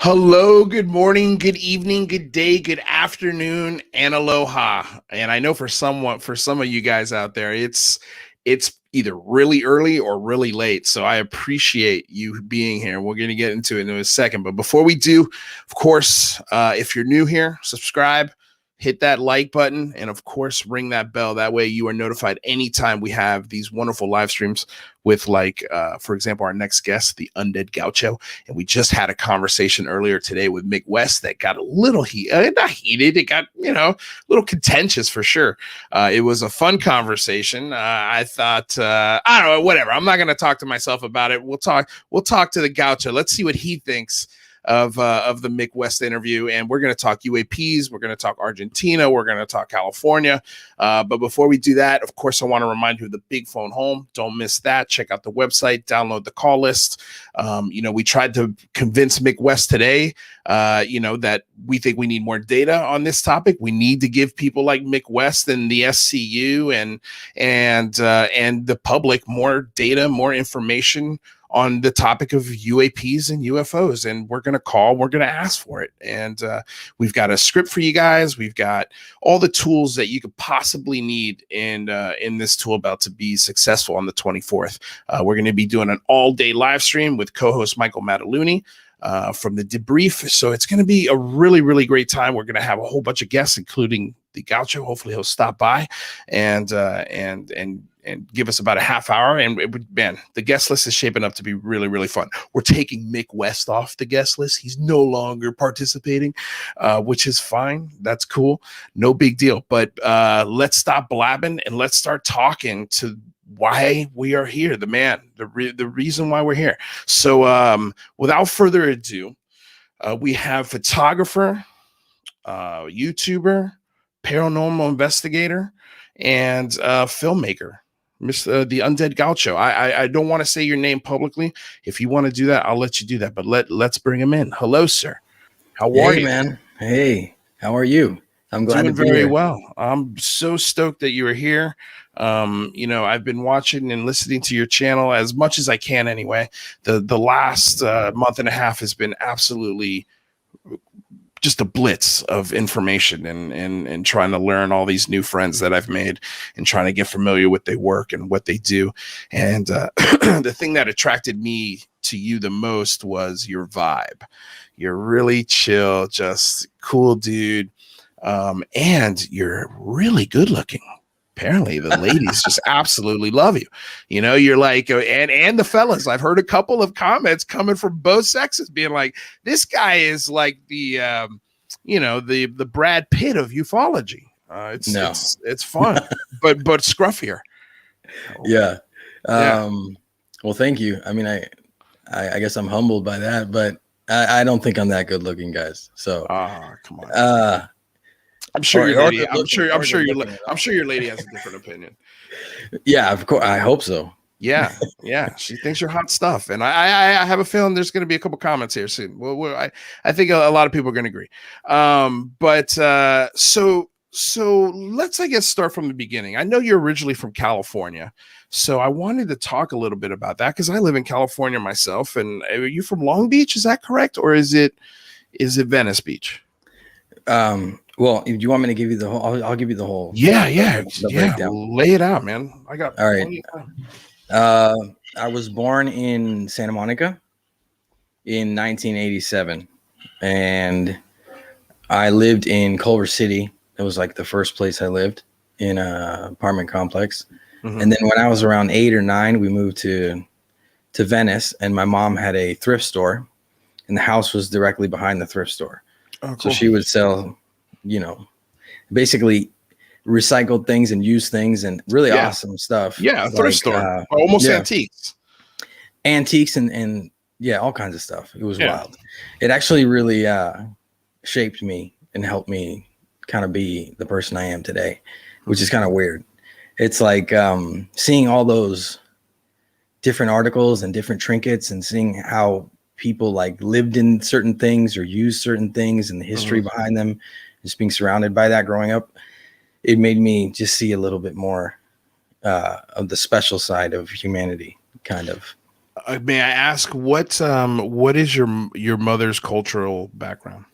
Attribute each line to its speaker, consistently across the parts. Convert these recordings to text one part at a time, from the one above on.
Speaker 1: Hello, good morning, good evening, good day, good afternoon, and aloha. And I know for some of you guys out there, it's either really early or really late. So I appreciate you being here. We're going to get into it in a second. But before we do, of course, if you're new here, subscribe, hit that like button, and of course, ring that bell. That way you are notified anytime we have these wonderful live streams with, for example, our next guest, the Undead Gaucho. And we just had a conversation earlier today with Mick West that got a little not heated. It got, a little contentious for sure. It was a fun conversation. I thought, I don't know, whatever. I'm not going to talk to myself about it. We'll talk to the Gaucho. Let's see what he thinks of the Mick West interview. And we're going to talk UAPs. We're going to talk Argentina. We're going to talk California. But before we do that, of course, I want to remind you of the Big Phone Home. Don't miss that. Check out the website, download the call list. We tried to convince Mick West today, that we think we need more data on this topic. We need to give people like Mick West and the SCU and the public more data, more information on the topic of UAPs and UFOs. And we're going to ask for it. And we've got a script for you guys. We've got all the tools that you could possibly need in this tool belt to be successful on the 24th. We're going to be doing an all-day live stream with co-host Michael Mataluni from the debrief. So it's going to be a really, really great time. We're going to have a whole bunch of guests, including the Gaucho. Hopefully he'll stop by and give us about a half hour. And the guest list is shaping up to be really, really fun. We're taking Mick West off the guest list. He's no longer participating, which is fine. That's cool. No big deal. But let's stop blabbing and let's start talking to why we are here. The man, the reason why we're here. So without further ado, we have photographer, YouTuber, paranormal investigator, and filmmaker, the Undead Gaucho. I don't want to say your name publicly. If you want to do that, I'll let you do that. But let's bring him in. Hello, sir. How are you,
Speaker 2: man? Hey, how are you? I'm glad
Speaker 1: doing
Speaker 2: to be
Speaker 1: very
Speaker 2: here.
Speaker 1: well. I'm so stoked that you are here. I've been watching and listening to your channel as much as I can. Anyway, the last month and a half has been absolutely just a blitz of information and trying to learn all these new friends that I've made and trying to get familiar with their work and what they do. And the thing that attracted me to you the most was your vibe. You're really chill, just cool dude. And you're really good looking. Apparently the ladies just absolutely love you. You're like, and the fellas, I've heard a couple of comments coming from both sexes being like, this guy is like the Brad Pitt of ufology. It's fun, but scruffier.
Speaker 2: Yeah. Well, thank you. I mean, I guess I'm humbled by that, but I don't think I'm that good looking, guys. So,
Speaker 1: come on. I'm sure your lady. I'm sure your lady has a different opinion.
Speaker 2: Yeah, of course. I hope so.
Speaker 1: Yeah. She thinks you're hot stuff, and I have a feeling there's going to be a couple comments here soon. Well, I think a lot of people are going to agree. So let's start from the beginning. I know you're originally from California, so I wanted to talk a little bit about that because I live in California myself. And are you from Long Beach? Is that correct, or is it Venice Beach?
Speaker 2: Well, do you want me to give you the whole? I'll give you the whole.
Speaker 1: Yeah. Lay it out, man. I got
Speaker 2: all right. I was born in Santa Monica in 1987, and I lived in Culver City. It was like the first place I lived in an apartment complex. Mm-hmm. And then when I was around 8 or 9, we moved to Venice, and my mom had a thrift store, and the house was directly behind the thrift store. Oh, cool. So she would sell, basically recycled things and used things and really awesome stuff.
Speaker 1: Yeah, a thrift store. Almost antiques.
Speaker 2: Antiques and all kinds of stuff. It was wild. It actually really shaped me and helped me kind of be the person I am today, which is kind of weird. It's like seeing all those different articles and different trinkets and seeing how people like lived in certain things or used certain things and the history behind them, just being surrounded by that growing up, it made me just see a little bit more of the special side of humanity kind of.
Speaker 1: May I ask what is your mother's cultural background?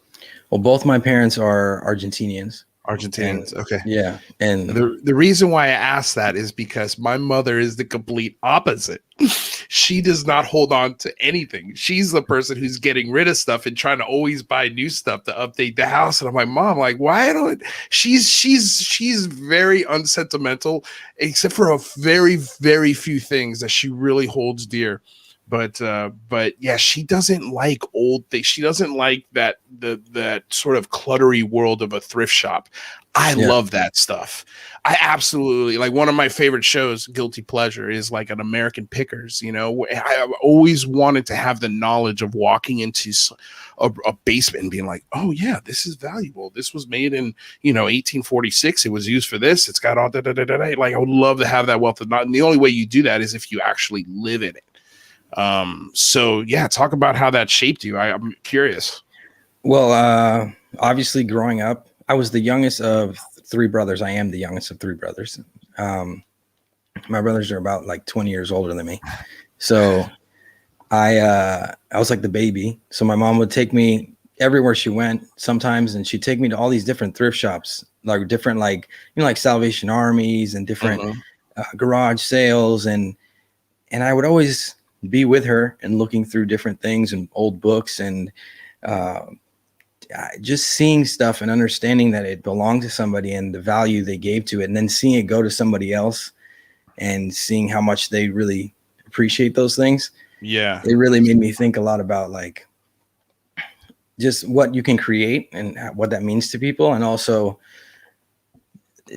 Speaker 2: Well, both my parents are Argentinians. And
Speaker 1: Argentinians. Okay.
Speaker 2: yeah, and
Speaker 1: The reason why I ask that is because my mother is the complete opposite. She does not hold on to anything. She's the person who's getting rid of stuff and trying to always buy new stuff to update the house. And I'm like, Mom, like, why don't she's very unsentimental, except for a very, very few things that she really holds dear. But yeah, she doesn't like old things. She doesn't like that sort of cluttery world of a thrift shop. I love that stuff. I absolutely like. One of my favorite shows, guilty pleasure, is like an American Pickers. You know, I always wanted to have the knowledge of walking into a basement and being like, oh yeah, this is valuable. This was made in 1846. It was used for this. It's got all da da da da. Like I would love to have that wealth of knowledge. And the only way you do that is if you actually live in it. So yeah, talk about how that shaped you. I'm curious.
Speaker 2: Well, obviously growing up, I was the youngest of three brothers. I am the youngest of three brothers. My brothers are about like 20 years older than me. So I was like the baby. So my mom would take me everywhere she went sometimes, and she'd take me to all these different thrift shops, like different, like, like Salvation Armies and different garage sales. And I would always be with her and looking through different things and old books and just seeing stuff and understanding that it belonged to somebody and the value they gave to it, and then seeing it go to somebody else and seeing how much they really appreciate those things.
Speaker 1: Yeah,
Speaker 2: it really made me think a lot about like just what you can create and what that means to people, and also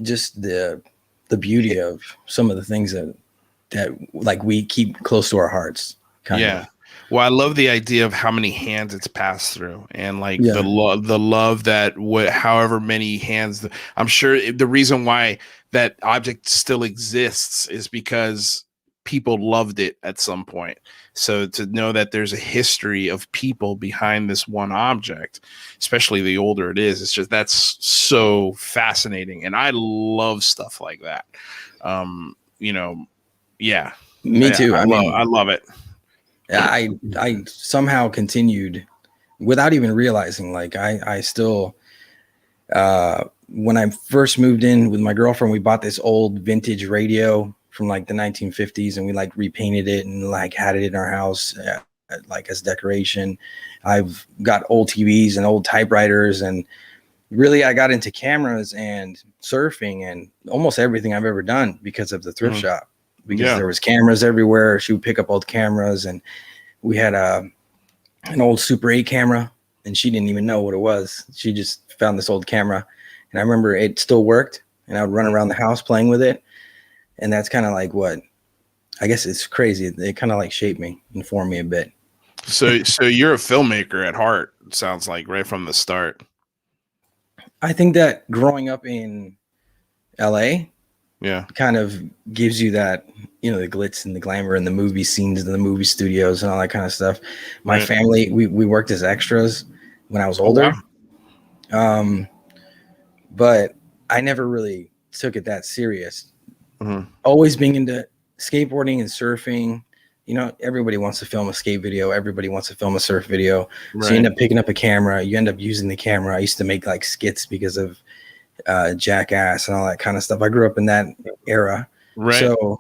Speaker 2: just the beauty of some of the things that like we keep close to our hearts. Kind of.
Speaker 1: Well, I love the idea of how many hands it's passed through, and like the love that however many hands. I'm sure the reason why that object still exists is because people loved it at some point. So to know that there's a history of people behind this one object, especially the older it is, it's just, that's so fascinating. And I love stuff like that. Yeah.
Speaker 2: Me too.
Speaker 1: I love it.
Speaker 2: I somehow continued without even realizing, like I still, when I first moved in with my girlfriend, we bought this old vintage radio from like the 1950s, and we like repainted it and like had it in our house, like as decoration. I've got old TVs and old typewriters, and really I got into cameras and surfing and almost everything I've ever done because of the thrift shop, because there was cameras everywhere. She would pick up old cameras, and we had an old Super 8 camera, and she didn't even know what it was. She just found this old camera, and I remember it still worked, and I would run around the house playing with it. And that's kind of like what, I guess it's crazy. It kind of like shaped me, informed me a bit.
Speaker 1: So you're a filmmaker at heart, it sounds like, right from the start.
Speaker 2: I think that growing up in LA, kind of gives you that, the glitz and the glamour and the movie scenes and the movie studios and all that kind of stuff. My family, we worked as extras when I was older. Oh, wow. But I never really took it that serious. Always being into skateboarding and surfing, everybody wants to film a skate video. Everybody wants to film a surf video. So you end up picking up a camera. You end up using the camera. I used to make like skits because of Jackass and all that kind of stuff. I grew up in that era. So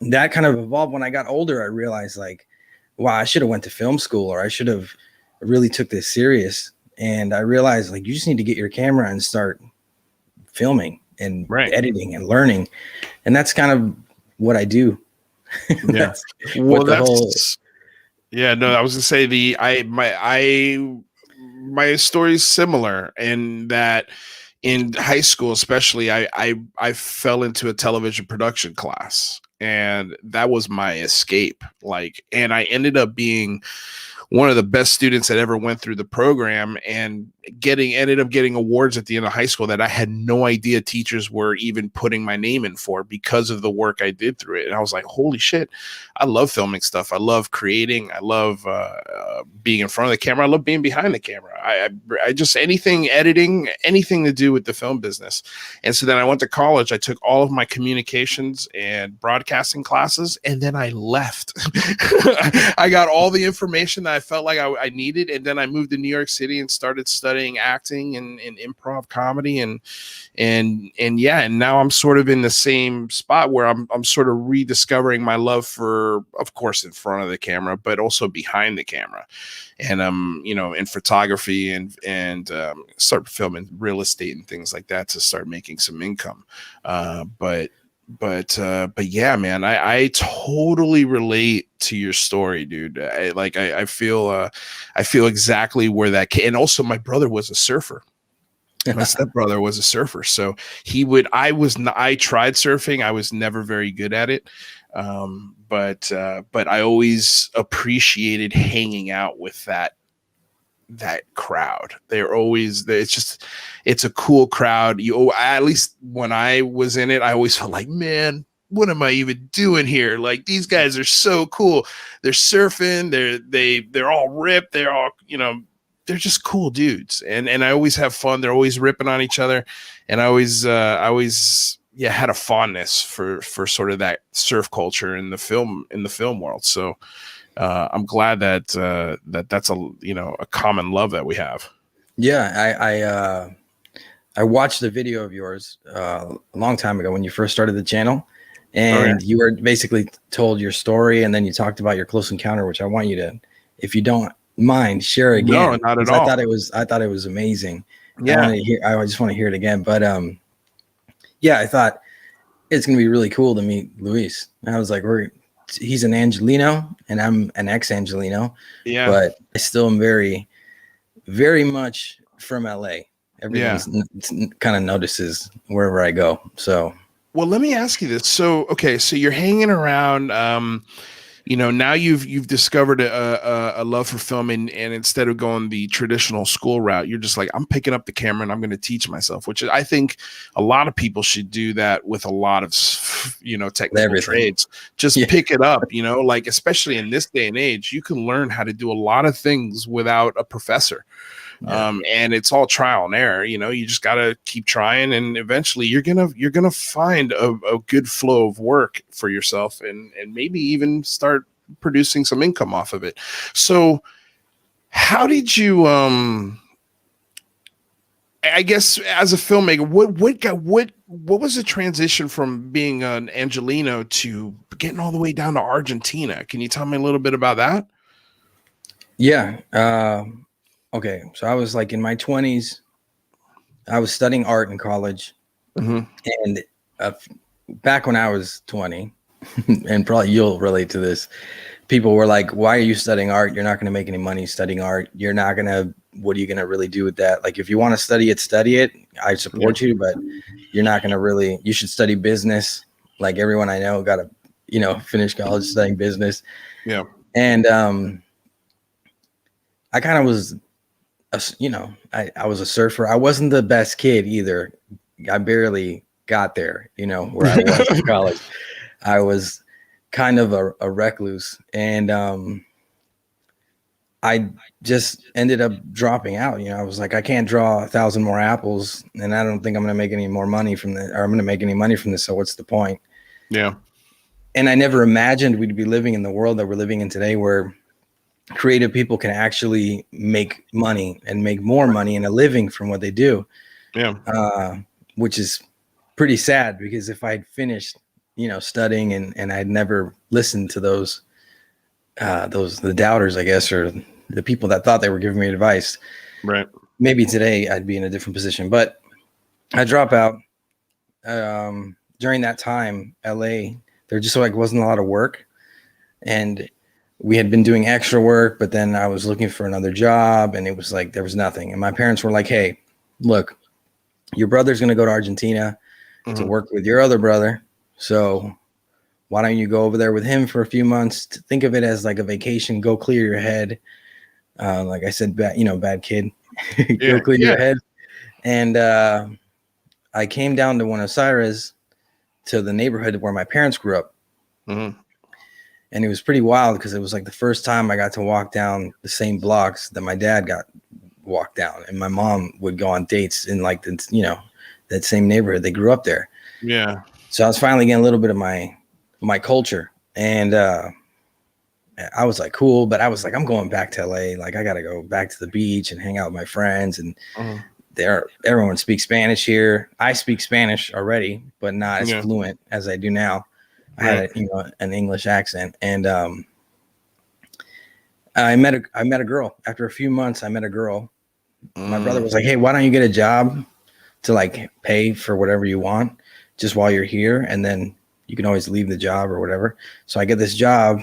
Speaker 2: that kind of evolved. When I got older, I realized like, wow, I should have went to film school, or I should have really took this serious. And I realized like, you just need to get your camera and start filming and editing and learning. And that's kind of what I do.
Speaker 1: I was gonna say my story is similar in that in high school, especially, I fell into a television production class, and that was my escape. And I ended up being one of the best students that ever went through the program, and ended up getting awards at the end of high school that I had no idea teachers were even putting my name in for, because of the work I did through it. And I was like, holy shit, I love filming stuff. I love creating. I love being in front of the camera. I love being behind the camera. I just, anything editing, anything to do with the film business. And so then I went to college. I took all of my communications and broadcasting classes, and then I left. I got all the information that I felt like I needed, and then I moved to New York City and started studying acting and improv comedy, and yeah, and now I'm sort of in the same spot where I'm sort of rediscovering my love for, of course, in front of the camera, but also behind the camera, and in photography and start filming real estate and things like that to start making some income. But yeah, man, I totally relate to your story, dude. I feel exactly where that came. And also my brother was a surfer. My stepbrother was a surfer, so I tried surfing. I was never very good at it. But I always appreciated hanging out with that crowd. It's a cool crowd. At least when I was in it, I always felt like, man, what am I even doing here? Like, these guys are so cool. They're surfing. They're all ripped. They're all, they're just cool dudes. And I always have fun. They're always ripping on each other. And I always had a fondness for sort of that surf culture in the film world. So I'm glad that's a common love that we have.
Speaker 2: Yeah, I watched a video of yours a long time ago when you first started the channel, and you were basically told your story, and then you talked about your close encounter, which I want you to, if you don't mind, share again.
Speaker 1: No, not at all.
Speaker 2: I thought it was amazing.
Speaker 1: Yeah,
Speaker 2: I just want to hear it again. But yeah, I thought it's gonna be really cool to meet Luis. And I was like, he's an Angelino and I'm an ex-Angelino.
Speaker 1: Yeah.
Speaker 2: But I still am very, very much from LA. Everyone kind of notices wherever I go. So,
Speaker 1: well, let me ask you this. So you're hanging around, now you've discovered a love for film, and instead of going the traditional school route, you're just like, I'm picking up the camera and I'm going to teach myself, which I think a lot of people should do that with a lot of, technical trades. Just pick it up, like, especially in this day and age, you can learn how to do a lot of things without a professor. And it's all trial and error. You just got to keep trying, and eventually you're gonna find a good flow of work for yourself, and maybe even start producing some income off of it. So how did you I guess as a filmmaker, what was the transition from being an Angelino to getting all the way down to Argentina? Can you tell me a little bit about that?
Speaker 2: Yeah. Okay, so I was like in my 20s. I was studying art in college, and back when I was 20, and probably you'll relate to this, people were like, "Why are you studying art? You're not going to make any money studying art. What are you going to really do with that? Like, if you want to study it, study it. I support you, but you're not going to really. You should study business. Like everyone I know got to, finish college studying business.
Speaker 1: Yeah,
Speaker 2: and I kind of was." I was a surfer. I wasn't the best kid either. I barely got there, where I was in college. I was kind of a recluse, and I just ended up dropping out. I was like, I can't draw 1,000 more apples, and I don't think I'm going to make any more money from that, or I'm going to make any money from this. So what's the point?
Speaker 1: Yeah.
Speaker 2: And I never imagined we'd be living in the world that we're living in today, where creative people can actually make money and make more money and a living from what they do.
Speaker 1: Yeah.
Speaker 2: Which is pretty sad, because if I'd finished, studying and I'd never listened to the doubters, I guess, or the people that thought they were giving me advice,
Speaker 1: right,
Speaker 2: maybe today I'd be in a different position. But I drop out. During that time, LA, there just wasn't a lot of work, and we had been doing extra work, but then I was looking for another job, and it was like there was nothing. And my parents were like, "Hey, look, your brother's going to go to Argentina to work with your other brother. So why don't you go over there with him for a few months? To think of it as like a vacation. Go clear your head." Like I said, bad kid. Go clear your head. And I came down to Buenos Aires, to the neighborhood where my parents grew up. And it was pretty wild, because it was like the first time I got to walk down the same blocks that my dad got walked down, and my mom would go on dates in like that same neighborhood. They grew up there.
Speaker 1: Yeah.
Speaker 2: So I was finally getting a little bit of my my culture. And I was like, cool, but I was like, I'm going back to LA. Like, I got to go back to the beach and hang out with my friends. And everyone speaks Spanish here. I speak Spanish already, but not as fluent as I do now. I had an English accent. And I met a girl. After a few months, I met a girl. My brother was like, hey, why don't you get a job to like pay for whatever you want just while you're here, and then you can always leave the job or whatever. So I get this job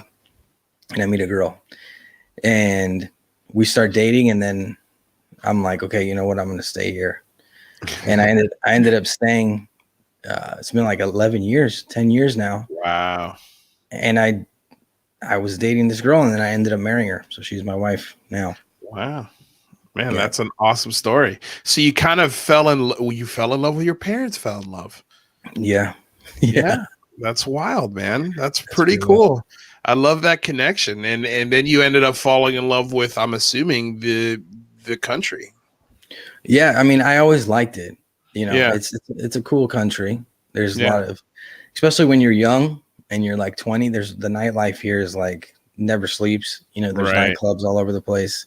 Speaker 2: and I meet a girl and we start dating, and then I'm like, okay, you know what? I'm going to stay here. And I ended up staying. It's been like 11 years, 10 years now.
Speaker 1: Wow.
Speaker 2: And I was dating this girl, and then I ended up marrying her. So she's my wife now.
Speaker 1: Wow. Man, that's an awesome story. So you kind of fell in love with your parents, fell in love.
Speaker 2: Yeah.
Speaker 1: That's wild, man. That's pretty cool. I love that connection. And then you ended up falling in love with, I'm assuming, the country.
Speaker 2: Yeah, I mean, I always liked it. You know, it's a cool country. There's a lot of, especially when you're young and you're like 20, there's the nightlife here is like never sleeps. You know, there's nightclubs all over the place.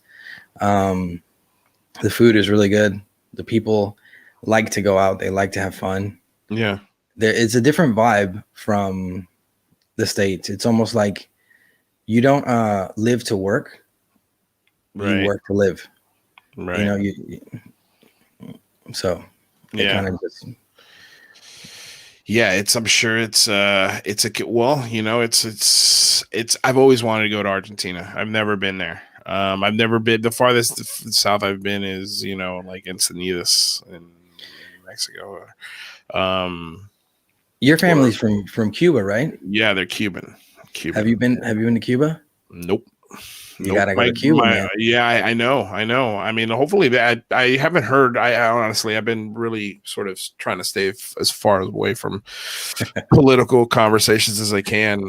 Speaker 2: The food is really good. The people like to go out. They like to have fun.
Speaker 1: Yeah.
Speaker 2: It's a different vibe from the States. It's almost like you don't live to work. You work to live. Right. You know, so it kind of just.
Speaker 1: Yeah, I'm sure it's well, you know, it's I've always wanted to go to Argentina. I've never been there. I've never been. The farthest south I've been is, you know, like Encinitas in Mexico.
Speaker 2: Your family's from Cuba, right?
Speaker 1: Yeah, they're Cuban.
Speaker 2: Have you been to Cuba?
Speaker 1: Nope.
Speaker 2: You gotta go to Cuba, man.
Speaker 1: Yeah, I know. I mean, hopefully that I haven't heard. I honestly, I've been really sort of trying to stay as far away from political conversations as I can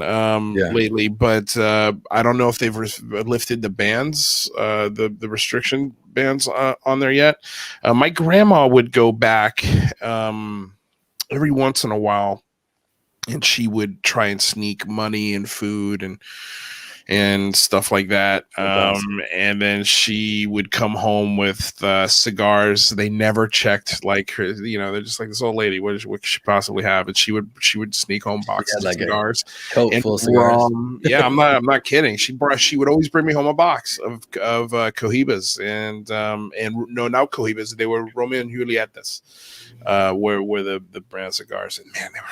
Speaker 1: lately. But I don't know if they've lifted the bans, the restriction bans on there yet. My grandma would go back every once in a while, and she would try and sneak money and food and stuff like that. And then she would come home with cigars. They never checked, like, her, you know, they're just like, this old lady, what could she possibly have? And she would sneak home boxes of cigars.
Speaker 2: Coat full of cigars.
Speaker 1: Yeah, I'm not kidding. She would always bring me home a box of Cohibas and no, not Cohibas. They were Romeo and Julietas, were the brand cigars. And man, they were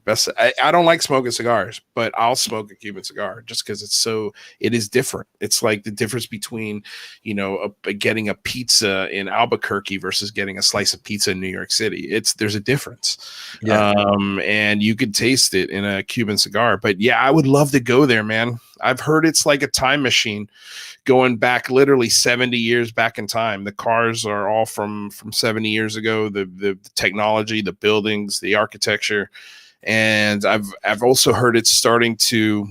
Speaker 1: best. I don't like smoking cigars, but I'll smoke a Cuban cigar just because it is different. It's like the difference between, you know, getting a pizza in Albuquerque versus getting a slice of pizza in New York City. There's a difference. Yeah. And you could taste it in a Cuban cigar. But yeah, I would love to go there, man. I've heard it's like a time machine going back literally 70 years back in time. The cars are all from 70 years ago, the technology, the buildings, the architecture. And I've also heard it's starting to,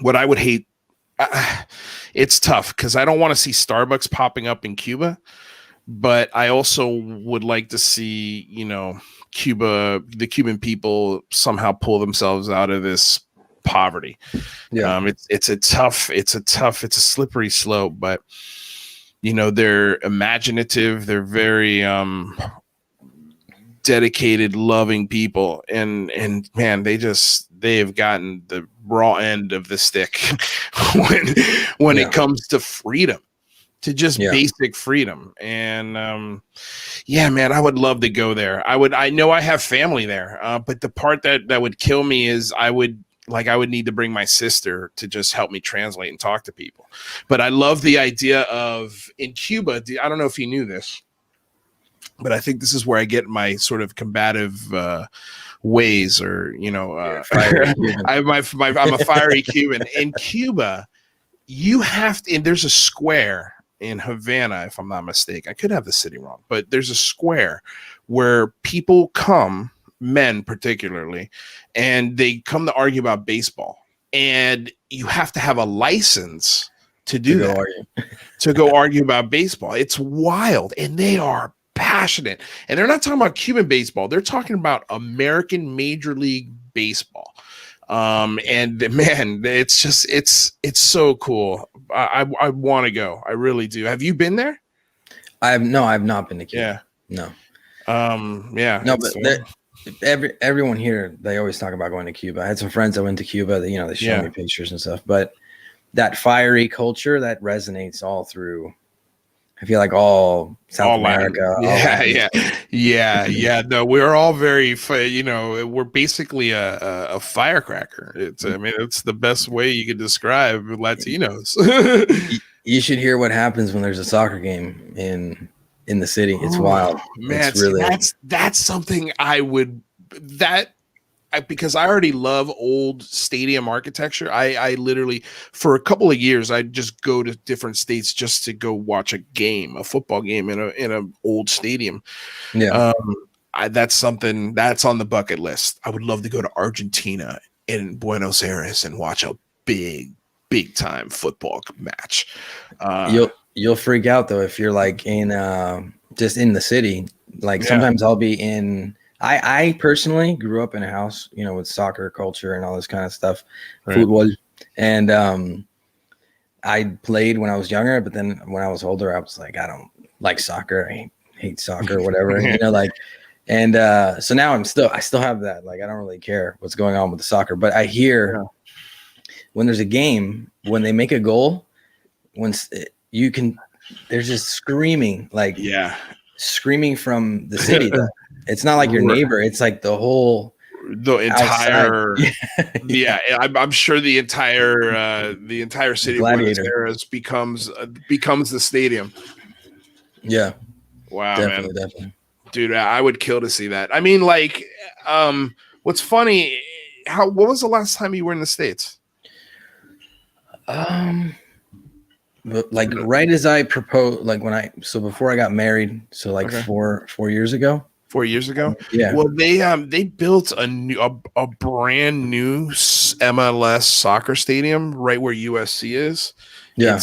Speaker 1: what I would hate. It's tough because I don't want to see Starbucks popping up in Cuba, but I also would like to see, you know, the Cuban people somehow pull themselves out of this poverty. Yeah. It's a slippery slope, but you know, they're imaginative. They're very, dedicated, loving people, and man, they've gotten the raw end of the stick when it comes to freedom, to just basic freedom. And yeah, man, I would love to go there. I know I have family there, but the part that would kill me is I would need to bring my sister to just help me translate and talk to people. But I love the idea of, in Cuba, I don't know if you knew this, but I think this is where I get my sort of combative ways, or, you know, I'm a fiery Cuban. In Cuba, you have to, and there's a square in Havana, if I'm not mistaken. I could have the city wrong, but there's a square where people come, men particularly, and they come to argue about baseball. And you have to have a license to do that, to go argue about baseball. It's wild. And they are passionate, and they're not talking about Cuban baseball. They're talking about American Major League Baseball. And man, it's so cool. I want to go. I really do. Have you been there?
Speaker 2: I've not been to Cuba.
Speaker 1: Yeah.
Speaker 2: No.
Speaker 1: Yeah.
Speaker 2: No, but everyone here, they always talk about going to Cuba. I had some friends that went to Cuba that, they show me pictures and stuff, but that fiery culture that resonates all through, I feel like all South America.
Speaker 1: Yeah. No, we're all very, we're basically a firecracker. It's the best way you could describe Latinos.
Speaker 2: You should hear what happens when there's a soccer game in the city. It's wild,
Speaker 1: man.
Speaker 2: It's really
Speaker 1: that's something because I already love old stadium architecture. I literally, for a couple of years, I'd just go to different states just to go watch a football game in a old stadium.
Speaker 2: Yeah.
Speaker 1: That's something that's on the bucket list. I would love to go to Argentina in Buenos Aires and watch a big time football match.
Speaker 2: You'll freak out though if you're like in just in the city. Like sometimes I'll be in. I personally grew up in a house, with soccer culture and all this kind of stuff, football, and I played when I was younger. But then when I was older, I was like, I don't like soccer. I hate soccer or whatever, And so now I still have that. Like I don't really care what's going on with the soccer, but I hear when there's a game, when they make a goal, there's just screaming, screaming from the city. It's not like your neighbor. It's like the entire.
Speaker 1: I'm sure the entire city of Buenos Aires becomes the stadium.
Speaker 2: Yeah.
Speaker 1: Wow,
Speaker 2: definitely.
Speaker 1: Dude, I would kill to see that. I mean, what's funny? What was the last time you were in the States?
Speaker 2: Right as I proposed, before I got married, so 4 years ago.
Speaker 1: 4 years ago.
Speaker 2: Yeah.
Speaker 1: Well, they built a brand new MLS soccer stadium right where USC is.
Speaker 2: Yeah.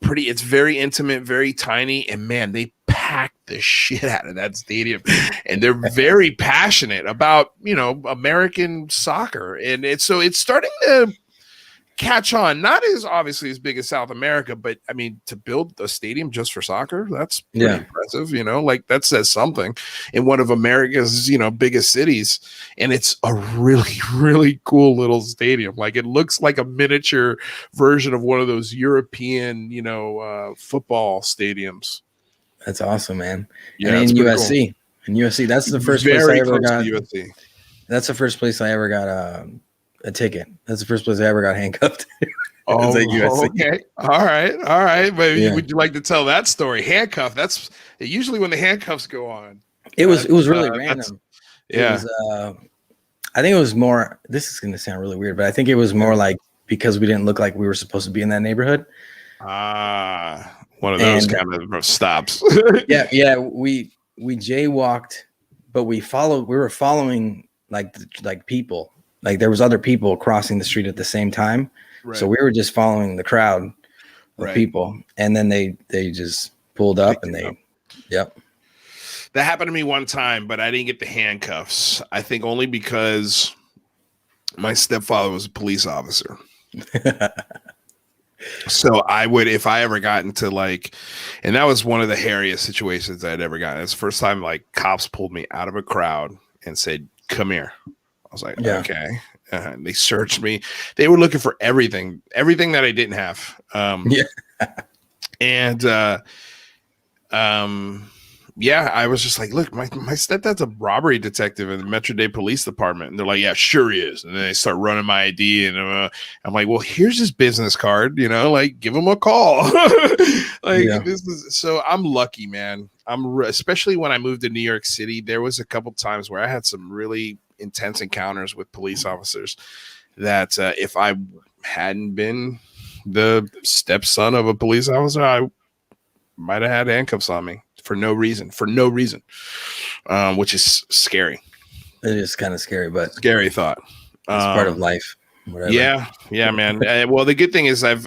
Speaker 1: It's very intimate, very tiny, and man, they packed the shit out of that stadium, and they're very passionate about American soccer, and it's starting to catch on. Not as obviously as big as South America, but I mean, to build a stadium just for soccer, that's pretty impressive. That says something in one of America's biggest cities, and it's a really, really cool little stadium. It looks like a miniature version of one of those European football stadiums.
Speaker 2: That's awesome, man.
Speaker 1: Yeah,
Speaker 2: and in USC, cool. In USC, that's the first place I ever got.
Speaker 1: USC.
Speaker 2: That's the first place I ever got a ticket. That's the first place I ever got handcuffed.
Speaker 1: Oh, okay. All right. But would you like to tell that story? Handcuff. That's usually when the handcuffs go on.
Speaker 2: It was really random.
Speaker 1: Yeah.
Speaker 2: I think it was more. This is going to sound really weird, but I think it was more like because we didn't look like we were supposed to be in that neighborhood.
Speaker 1: One of those kind of stops.
Speaker 2: Yeah. We jaywalked, but we were following like people. Like there was other people crossing the street at the same time. Right. So we were just following the crowd of people. And then they just pulled up and Yep.
Speaker 1: That happened to me one time, but I didn't get the handcuffs. I think only because my stepfather was a police officer. So I would, if I ever got into and that was one of the hairiest situations I'd ever gotten. It's the first time cops pulled me out of a crowd and said, "Come here." I was like, okay. They searched me. They were looking for everything that I didn't have. And I was just like, look, my stepdad's a robbery detective in the Metro Dade Police Department. And they're like, yeah, sure he is. And then they start running my ID. And I'm like, well, here's his business card, give him a call. This is, so I'm lucky, man. Especially when I moved to New York City, there was a couple times where I had some really intense encounters with police officers that if I hadn't been the stepson of a police officer, I might have had handcuffs on me for no reason, which is scary.
Speaker 2: It is kind of scary, but
Speaker 1: scary thought.
Speaker 2: It's part of life. Whatever.
Speaker 1: Yeah, man. Well, the good thing is I've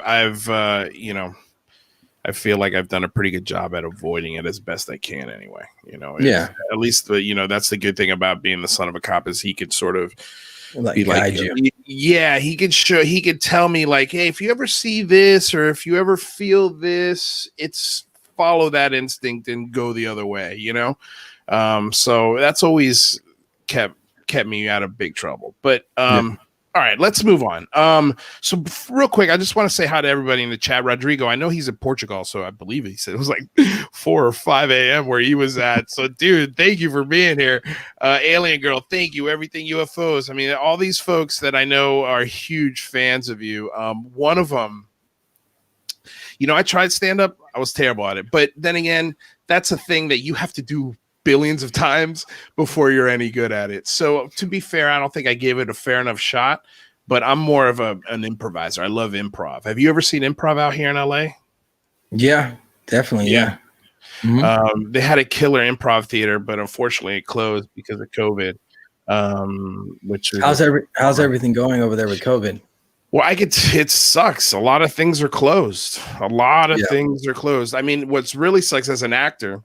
Speaker 1: I feel like I've done a pretty good job at avoiding it as best I can anyway. You know,
Speaker 2: Yeah.
Speaker 1: at least that's the good thing about being the son of a cop is he could sort of be like,
Speaker 2: guide you.
Speaker 1: yeah, he could tell me like, hey, if you ever see this or if you ever feel this, it's follow that instinct and go the other way, you know? So that's always kept me out of big trouble. But all right, let's move on. So real quick, I just want to say hi to everybody in the chat. Rodrigo, I know he's in Portugal, so I believe he said it was like 4 or 5 a.m. where he was at. So, dude, thank you for being here. Alien Girl, thank you. Everything UFOs. I mean, all these folks that I know are huge fans of you. One of them, I tried stand up. I was terrible at it. But then again, that's a thing that you have to do billions of times before you're any good at it. So to be fair, I don't think I gave it a fair enough shot, but I'm more of an improviser. I love improv. Have you ever seen improv out here in LA?
Speaker 2: Yeah, definitely. Yeah.
Speaker 1: Mm-hmm. They had a killer improv theater, but unfortunately it closed because of COVID. Which
Speaker 2: how's everything going over there with COVID?
Speaker 1: Well, it sucks. A lot of things are closed. Things are closed. I mean, what's really sucks as an actor,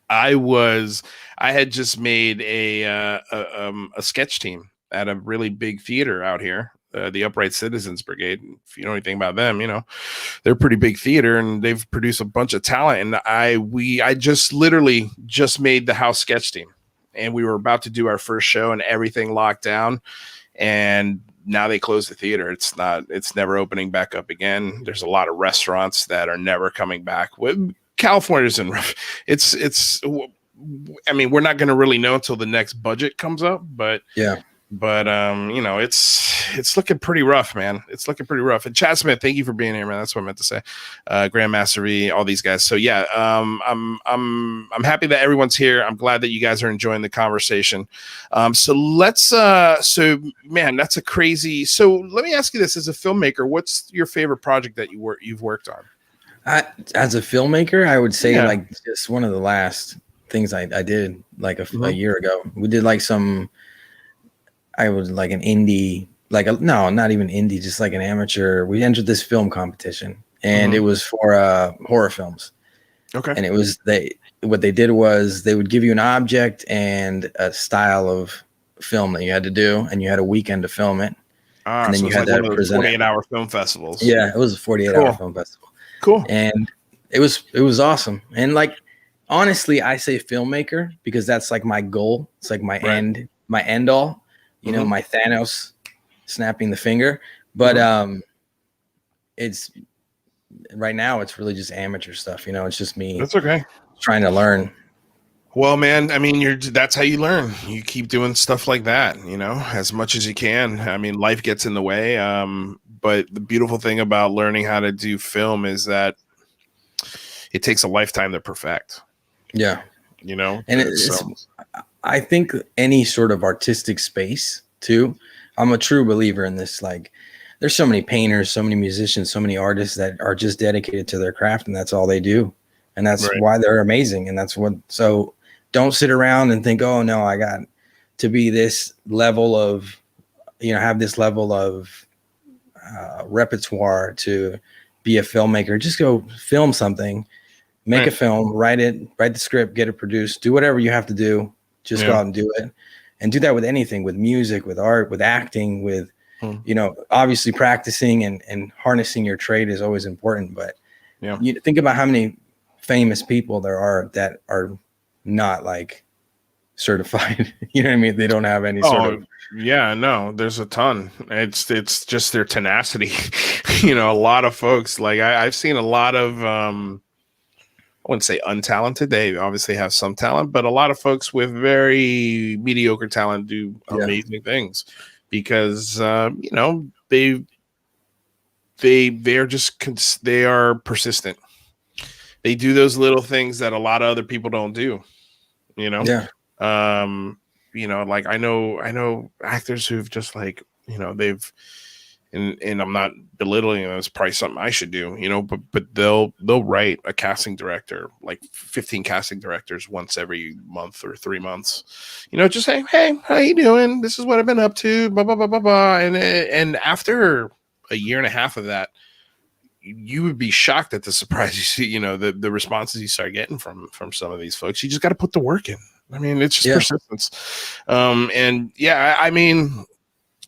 Speaker 1: I had just made a sketch team at a really big theater out here, the Upright Citizens Brigade. If you know anything about them, they're a pretty big theater and they've produced a bunch of talent. And I just literally just made the house sketch team, and we were about to do our first show and everything locked down. And now they closed the theater. It's never opening back up again. There's a lot of restaurants that are never coming back. California's in rough. I mean, we're not going to really know until the next budget comes up, but it's looking pretty rough, man. It's looking pretty rough. And Chad Smith, thank you for being here, man. That's what I meant to say. Grandmaster V, all these guys. So yeah, I'm happy that everyone's here. I'm glad that you guys are enjoying the conversation. So man, that's a crazy. So let me ask you this: as a filmmaker, what's your favorite project that you've worked on?
Speaker 2: As a filmmaker, I would say like just one of the last things I did like a year ago. We did like an indie, not even indie, just like an amateur. We entered this film competition and it was for horror films. Okay. And it was what they did was they would give you an object and a style of film that you had to do, and you had a weekend to film it. And then
Speaker 1: so
Speaker 2: you had
Speaker 1: like
Speaker 2: to present
Speaker 1: 48-hour film festivals.
Speaker 2: Yeah, it was a 48-hour film festival.
Speaker 1: Cool.
Speaker 2: And it was awesome. And like, honestly, I say filmmaker because that's like my goal. It's like my end all, my Thanos snapping the finger. But it's right now it's really just amateur stuff. It's just me.
Speaker 1: That's okay. Trying
Speaker 2: to learn.
Speaker 1: Well, man, I mean, that's how you learn. You keep doing stuff like that, as much as you can. I mean, life gets in the way. But the beautiful thing about learning how to do film is that it takes a lifetime to perfect. Yeah. And I think any sort of artistic space too. I'm a true believer in this. Like, there's so many painters, so many musicians, so many artists that are just dedicated to their craft, and that's all they do. And that's why they're amazing. And so don't sit around and think, oh no, I got to be this level of, have this level of repertoire to be a filmmaker. Just go film something, make a film, write the script, get it produced, do whatever you have to do. Just go out and do it. And do that with anything, with music, with art, with acting, with, obviously practicing and harnessing your trade is always important. But you think about how many famous people there are that are not like certified. You know what I mean? They don't have any sort of. Yeah, no, there's a ton. It's just their tenacity. A lot of folks, like I've seen a lot of I wouldn't say untalented. They obviously have some talent, but a lot of folks with very mediocre talent do amazing things because they are persistent. They do those little things that a lot of other people don't do. Like I know actors who've just like, they've, and I'm not belittling them. It's probably something I should do, but they'll write a casting director, like 15 casting directors once every month or 3 months, just saying, hey, how you doing? This is what I've been up to, blah, blah, blah, blah, blah. And after a year and a half of that, you would be shocked at the surprise you see, the responses you start getting from some of these folks. You just got to put the work in. I mean, it's just persistence. And yeah, I mean,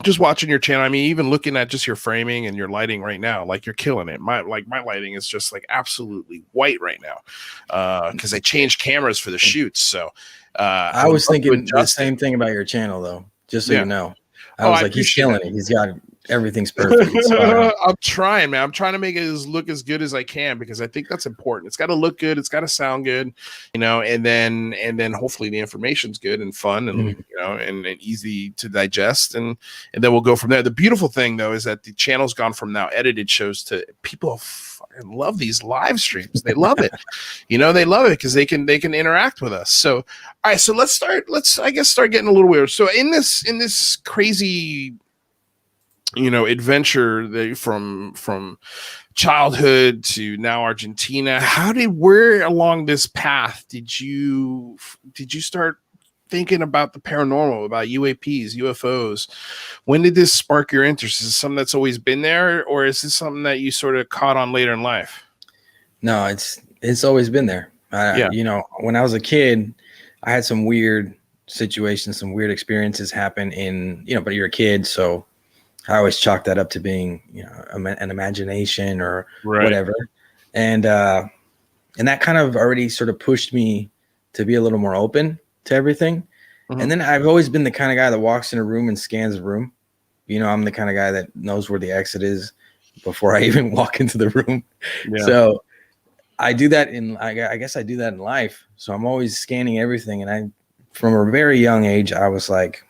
Speaker 1: just watching your channel, I mean, even looking at just your framing and your lighting right now, like you're killing it. My lighting is just like absolutely white right now because I changed cameras for the shoots. So
Speaker 2: I was thinking the same thing about your channel, though. Just so you know, I was like, he's killing it. He's got everything's perfect.
Speaker 1: I'm trying, man. I'm trying to make it look as good as I can because I think that's important. It's got to look good. It's got to sound good, and then hopefully the information's good and fun and and easy to digest, and then we'll go from there. The beautiful thing though is that the channel's gone from now edited shows to people fucking love these live streams. They love it. They love it because they can interact with us. So all right, so let's start getting a little weird. So in this crazy adventure from childhood to now Argentina, where along this path did you start thinking about the paranormal, about UAPs, UFOs? When did this spark your interest? Is it something that's always been there, or is this something that you sort of caught on later in life?
Speaker 2: No, it's always been there. When I was a kid, I had some weird situations, some weird experiences happen but you're a kid, so I always chalk that up to being, an imagination or whatever. And that kind of already sort of pushed me to be a little more open to everything. Mm-hmm. And then I've always been the kind of guy that walks in a room and scans the room. I'm the kind of guy that knows where the exit is before I even walk into the room. Yeah. So I do that I guess I do that in life. So I'm always scanning everything. And from a very young age, I was like,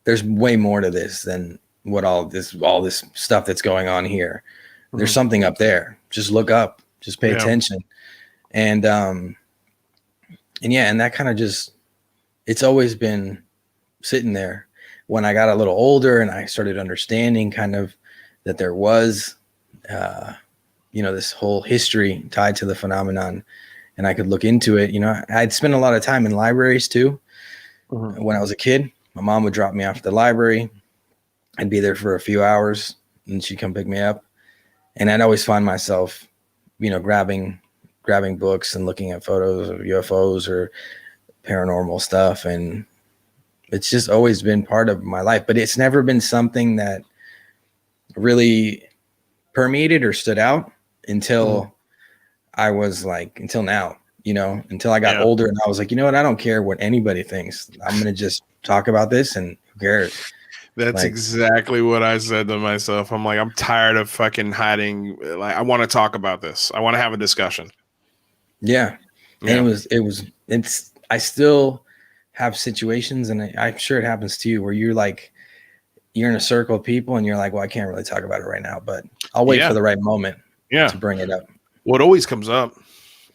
Speaker 2: there's way more to this than what all this stuff that's going on here. Mm-hmm. There's something up there. Just look up, just pay attention. And that kind of it's always been sitting there. When I got a little older and I started understanding kind of that there was, this whole history tied to the phenomenon, and I could look into it, I'd spent a lot of time in libraries too. Mm-hmm. When I was a kid. My mom would drop me off at the library. I'd be there for a few hours and she'd come pick me up. And I'd always find myself, grabbing books and looking at photos of UFOs or paranormal stuff. And it's just always been part of my life, but it's never been something that really permeated or stood out until until now, until I got older and I was like, you know what? I don't care what anybody thinks. I'm going to just talk about this and who cares?
Speaker 1: That's exactly what I said to myself. I'm like, I'm tired of fucking hiding. Like, I want to talk about this. I want to have a discussion.
Speaker 2: Yeah. And I still have situations, and I'm sure it happens to you, where you're in a circle of people and you're like, well, I can't really talk about it right now, but I'll wait for the right moment to bring it up.
Speaker 1: Well, it always comes up.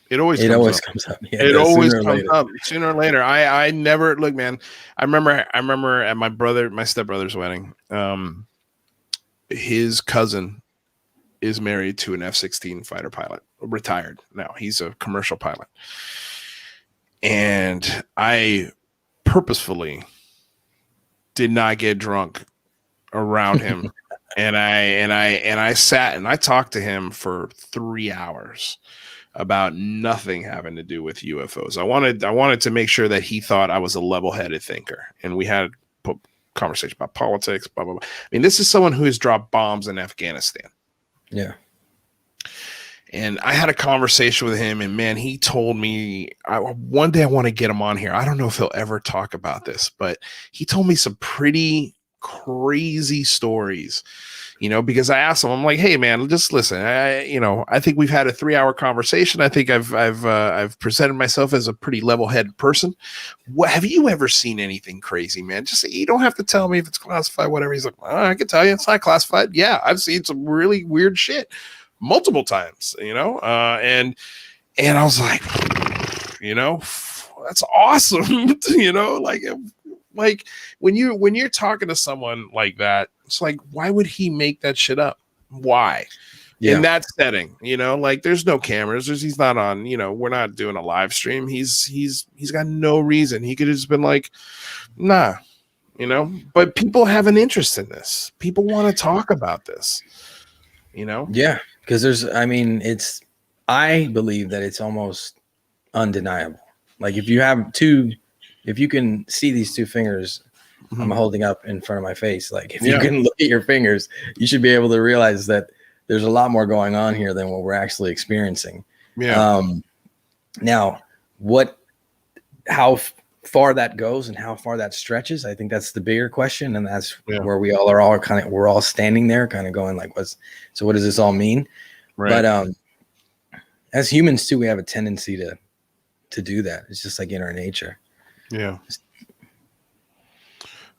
Speaker 1: It always comes up. Yeah, it always comes up sooner or later. I never look, man. I remember at my stepbrother's wedding. His cousin is married to an F-16 fighter pilot, retired now. He's a commercial pilot, and I purposefully did not get drunk around him, and I sat and I talked to him for 3 hours about nothing having to do with UFOs. I wanted to make sure that he thought I was a level-headed thinker, and we had a conversation about politics, blah, blah, blah. I mean, this is someone who has dropped bombs in Afghanistan.
Speaker 2: Yeah.
Speaker 1: And I had a conversation with him, and man, he told me, one day I want to get him on here. I don't know if he'll ever talk about this, but he told me some pretty crazy stories. Because I asked him, I'm like, hey man, just listen. I think we've had a 3-hour conversation. I think I've presented myself as a pretty level-headed person. What have you ever seen anything crazy, man? Just you don't have to tell me if it's classified, whatever. He's like, I can tell you it's not classified. Yeah, I've seen some really weird shit multiple times, and I was like, that's awesome. Like when you're talking to someone like that, it's like, why would he make that shit up? Why? In that setting, like there's no cameras. He's not on, we're not doing a live stream. He's got no reason. He could have just been like, nah, but people have an interest in this. People want to talk about this. you know?
Speaker 2: Yeah, because I believe that it's almost undeniable. Like if you can see these two fingers I'm
Speaker 1: Mhm.
Speaker 2: holding up in front of my face, like if you
Speaker 1: Yeah.
Speaker 2: can look at your fingers, you should be able to realize that there's a lot more going on here than what we're actually experiencing.
Speaker 1: Yeah.
Speaker 2: Um, now, how far that goes and how far that stretches, I think that's the bigger question, and that's
Speaker 1: Yeah.
Speaker 2: where we're all standing there, kind of going like, what does this all mean?
Speaker 1: Right.
Speaker 2: But as humans too, we have a tendency to do that. It's just like in our nature.
Speaker 1: Yeah.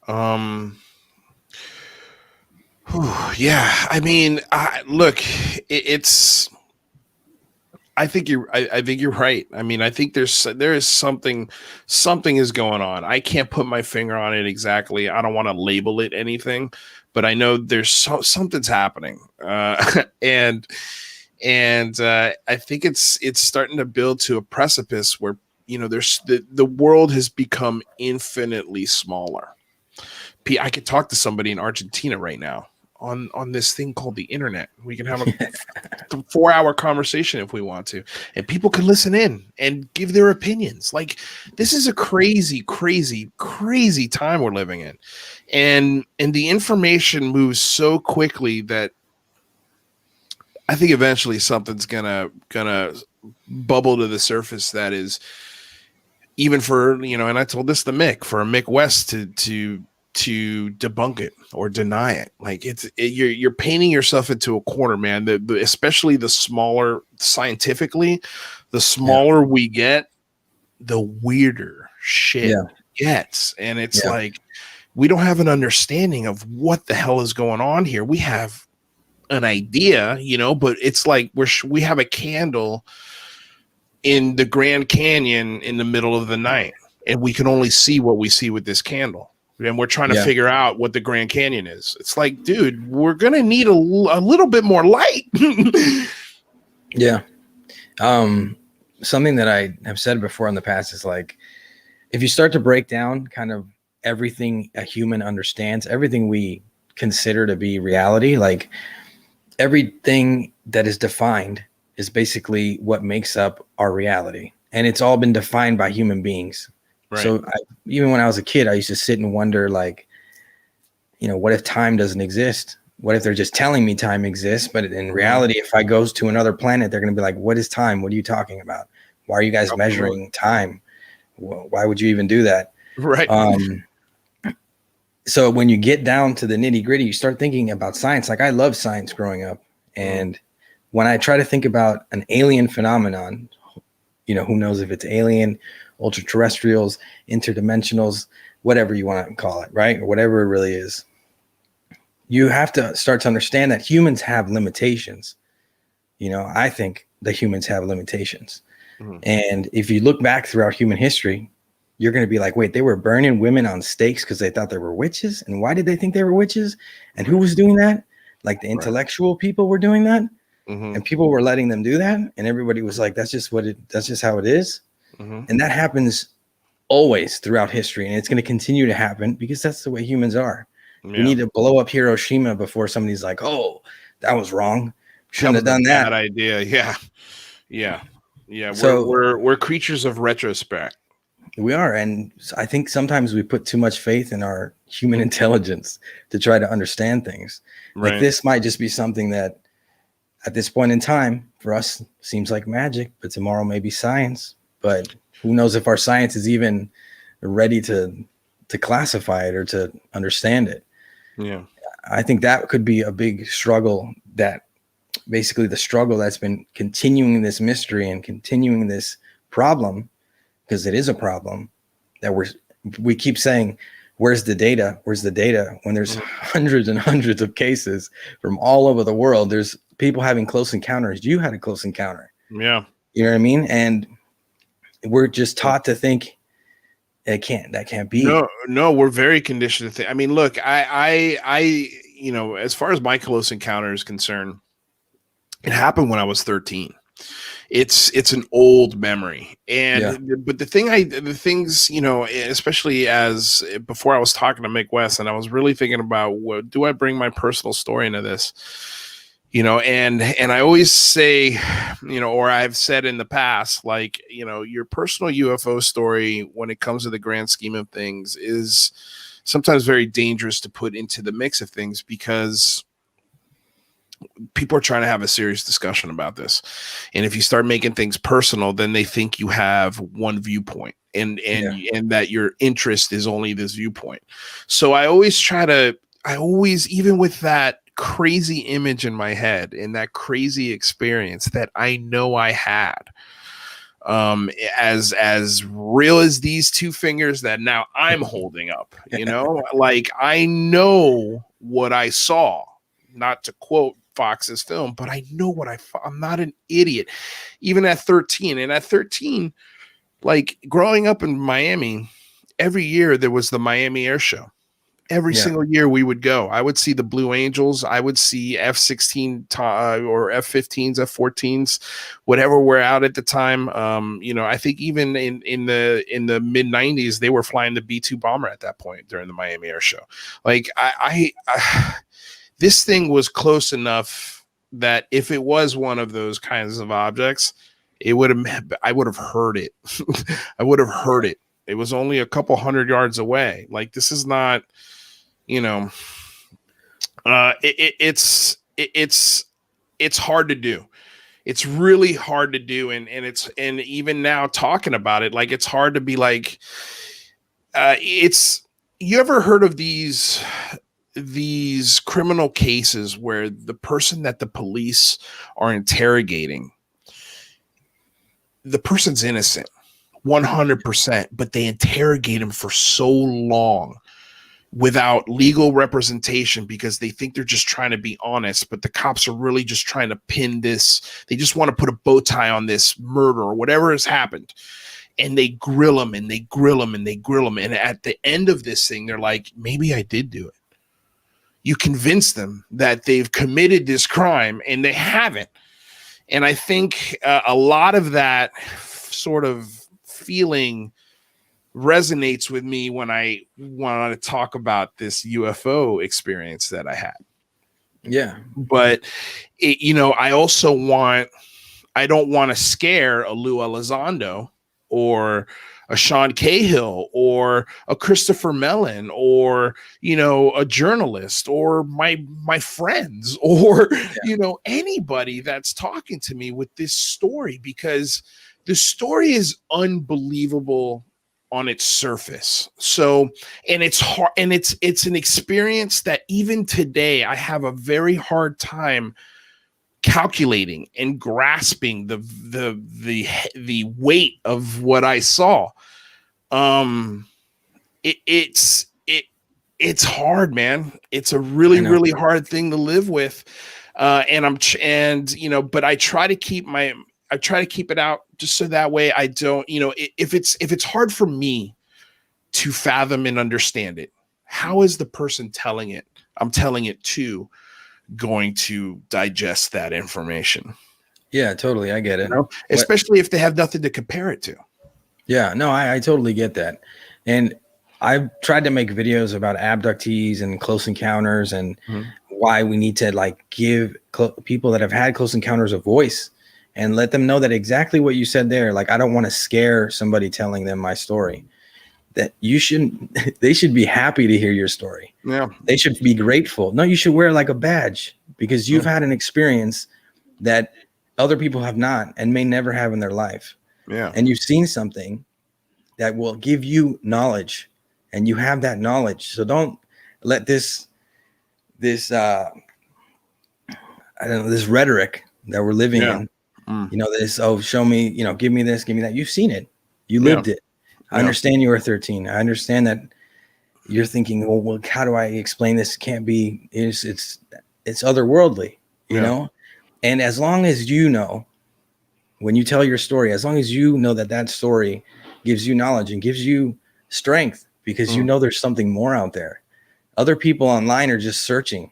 Speaker 1: Um, yeah. I mean, look, it's. I think you're right. I mean, I think there is something is going on. I can't put my finger on it exactly. I don't want to label it anything, but I know there's something's happening, and I think it's starting to build to a precipice where there's the world has become infinitely smaller. I could talk to somebody in Argentina right now on this thing called the internet. We can have a 4-hour conversation if we want to, and people can listen in and give their opinions. Like, this is a crazy time we're living in, and the information moves so quickly that I think eventually something's gonna bubble to the surface that is, even for, and I told this to Mick, for a Mick West to debunk it or deny it. Like, you're painting yourself into a corner, man. Especially the smaller, scientifically, the smaller we get, the weirder shit gets. And it's like, we don't have an understanding of what the hell is going on here. We have an idea, but it's like we have a candle in the Grand Canyon in the middle of the night, and we can only see what we see with this candle. And we're trying to figure out what the Grand Canyon is. It's like, dude, we're going to need a little bit more light.
Speaker 2: Yeah. Something that I have said before in the past is like, if you start to break down kind of everything a human understands, everything we consider to be reality, like everything that is defined is basically what makes up our reality. And it's all been defined by human beings. Right. So even when I was a kid, I used to sit and wonder, like, what if time doesn't exist? What if they're just telling me time exists? But in reality, if I goes to another planet, they're going to be like, what is time? What are you talking about? Why are you guys measuring time? Why would you even do that?
Speaker 1: Right.
Speaker 2: So when you get down to the nitty gritty, you start thinking about science. Like, I love science growing up. And when I try to think about an alien phenomenon, who knows if it's alien, ultra terrestrials, interdimensionals, whatever you want to call it, right? Or whatever it really is. You have to start to understand that humans have limitations. I think that humans have limitations. Mm-hmm. And if you look back throughout human history, you're going to be like, wait, they were burning women on stakes because they thought they were witches? And why did they think they were witches? And who was doing that? Like, the intellectual people were doing that. Mm-hmm. And people were letting them do that. And everybody was like, that's just how it is. Mm-hmm. And that happens always throughout history. And it's going to continue to happen because that's the way humans are. Yeah. We need to blow up Hiroshima before somebody's like, oh, that was wrong. Shouldn't have done that.
Speaker 1: Bad idea. Yeah. So we're creatures of retrospect.
Speaker 2: We are. And I think sometimes we put too much faith in our human intelligence to try to understand things. Right. Like, this might just be something that at this point in time for us seems like magic, but tomorrow may be science. But who knows if our science is even ready to classify it or to understand it.
Speaker 1: Yeah.
Speaker 2: I think that could be a big struggle, that basically the struggle that's been continuing this mystery and continuing this problem, because it is a problem, that we keep saying, where's the data? Where's the data? When there's hundreds and hundreds of cases from all over the world. There's people having close encounters. You had a close encounter.
Speaker 1: Yeah.
Speaker 2: You know what I mean? And we're just taught to think that can't be.
Speaker 1: No, we're very conditioned to think. I mean, look, I as far as my close encounter is concerned, it happened when I was 13. It's an old memory. But the things, especially as before I was talking to Mick West, and I was really thinking about, do I bring my personal story into this? And I always say, or I've said in the past, like, your personal UFO story, when it comes to the grand scheme of things, is sometimes very dangerous to put into the mix of things, because people are trying to have a serious discussion about this. And if you start making things personal, then they think you have one viewpoint, and that your interest is only this viewpoint. So I always even with that crazy image in my head and that crazy experience that I know I had, as real as these two fingers that now I'm holding up, like, I know what I saw, not to quote Fox's film, but I know what I'm not an idiot, even at 13. And at 13, like, growing up in Miami, every year there was the Miami Air Show. Every single year we would go. I would see the Blue Angels. I would see F-16 or F-15s, F-14s, whatever were out at the time. I think even in the mid 90s, they were flying the B-2 bomber at that point during the Miami Air Show. Like, I this thing was close enough that if it was one of those kinds of objects, I would have heard it. I would have heard it. It was only a couple hundred yards away. Like, this is not, it's hard to do. It's really hard to do. And even now talking about it, like, it's hard to be like, you ever heard of these criminal cases where the person that the police are interrogating, the person's innocent 100%, but they interrogate him for so long without legal representation because they think they're just trying to be honest, but the cops are really just trying to pin this. They just want to put a bow tie on this murder or whatever has happened. And they grill them and they grill them and they grill them. And at the end of this thing, they're like, maybe I did do it. You convince them that they've committed this crime, and they haven't. And I think a lot of that sort of feeling resonates with me when I want to talk about this UFO experience that I had.
Speaker 2: Yeah.
Speaker 1: But, I don't want to scare a Lou Elizondo or a Sean Cahill or a Christopher Mellon or, a journalist or my friends or, anybody that's talking to me with this story, because the story is unbelievable on its surface. So, and it's hard, and it's an experience that even today I have a very hard time calculating and grasping the weight of what I saw. It's hard, man. It's a really hard thing to live with. But I try to keep it out just so that way I don't, if it's hard for me to fathom and understand it, how is the person I'm telling it to going to digest that information?
Speaker 2: Yeah, totally. I get it.
Speaker 1: Especially if they have nothing to compare it to.
Speaker 2: Yeah, no, I totally get that. And I've tried to make videos about abductees and close encounters and why we need to like give people that have had close encounters a voice and let them know that exactly what you said there. Like, I don't want to scare somebody telling them my story. That they should be happy to hear your story.
Speaker 1: Yeah.
Speaker 2: They should be grateful. No, you should wear like a badge because you've had an experience that other people have not and may never have in their life.
Speaker 1: Yeah.
Speaker 2: And you've seen something that will give you knowledge, and you have that knowledge. So don't let this I don't know, this rhetoric that we're living in, show me, give me this, give me that. You've seen it. You lived it. I understand you were 13. I understand that you're thinking, well, how do I explain this? Can't be, it's otherworldly, you know? And as long as when you tell your story, as long as you know that story gives you knowledge and gives you strength, because there's something more out there. Other people online are just searching.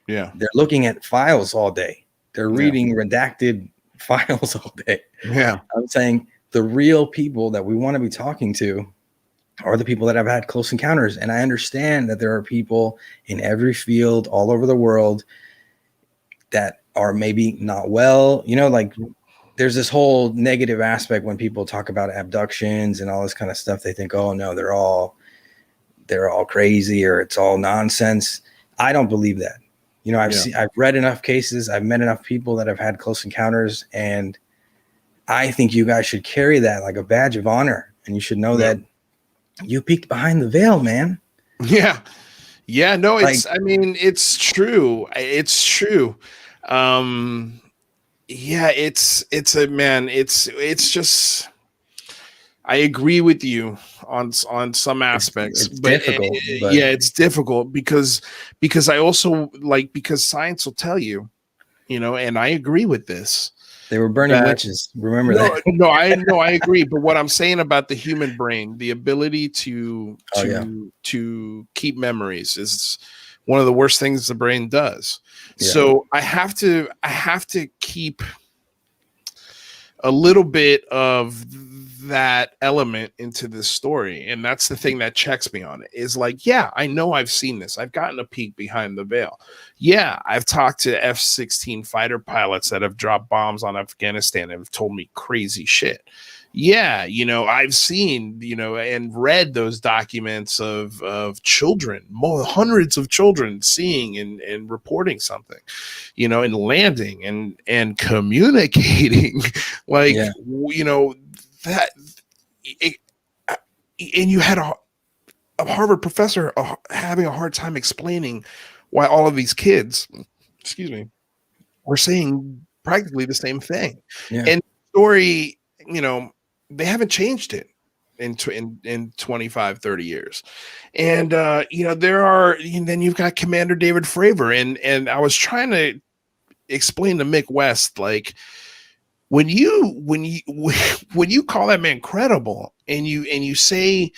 Speaker 1: Yeah.
Speaker 2: They're looking at files all day. They're reading redacted files all day.
Speaker 1: Yeah.
Speaker 2: I'm saying the real people that we want to be talking to are the people that have had close encounters. And I understand that there are people in every field all over the world that are maybe not well, you know, like there's this whole negative aspect when people talk about abductions and all this kind of stuff. They think, oh no, they're all crazy or it's all nonsense. I don't believe that. You know, I've read enough cases, I've met enough people that have had close encounters, and I think you guys should carry that like a badge of honor, and you should know that you peeked behind the veil, man.
Speaker 1: Yeah. Yeah, no,
Speaker 2: Like,
Speaker 1: I mean, it's true. It's true. Yeah, it's just, I agree with you on some aspects,
Speaker 2: it's
Speaker 1: but
Speaker 2: difficult, but
Speaker 1: yeah, it's difficult because I also like, because science will tell you, and I agree with this.
Speaker 2: they were burning witches. Remember that?
Speaker 1: No, I agree. But what I'm saying about the human brain, the ability to keep memories is one of the worst things the brain does. Yeah. So I have to keep a little bit of that element into this story. And that's the thing that checks me on it, is like, yeah, I know I've seen this. I've gotten a peek behind the veil. Yeah, I've talked to F-16 fighter pilots that have dropped bombs on Afghanistan and have told me crazy shit. Yeah, I've seen, and read those documents of children, hundreds of children seeing and reporting something, and landing and communicating like, that. And you had a Harvard professor having a hard time explaining why all of these kids, were saying practically the same thing. Yeah. And the story, they haven't changed it in 25, 30 years. And, there are, and then you've got Commander David Fravor. And I was trying to explain to Mick West, like, when you call that man credible and you say,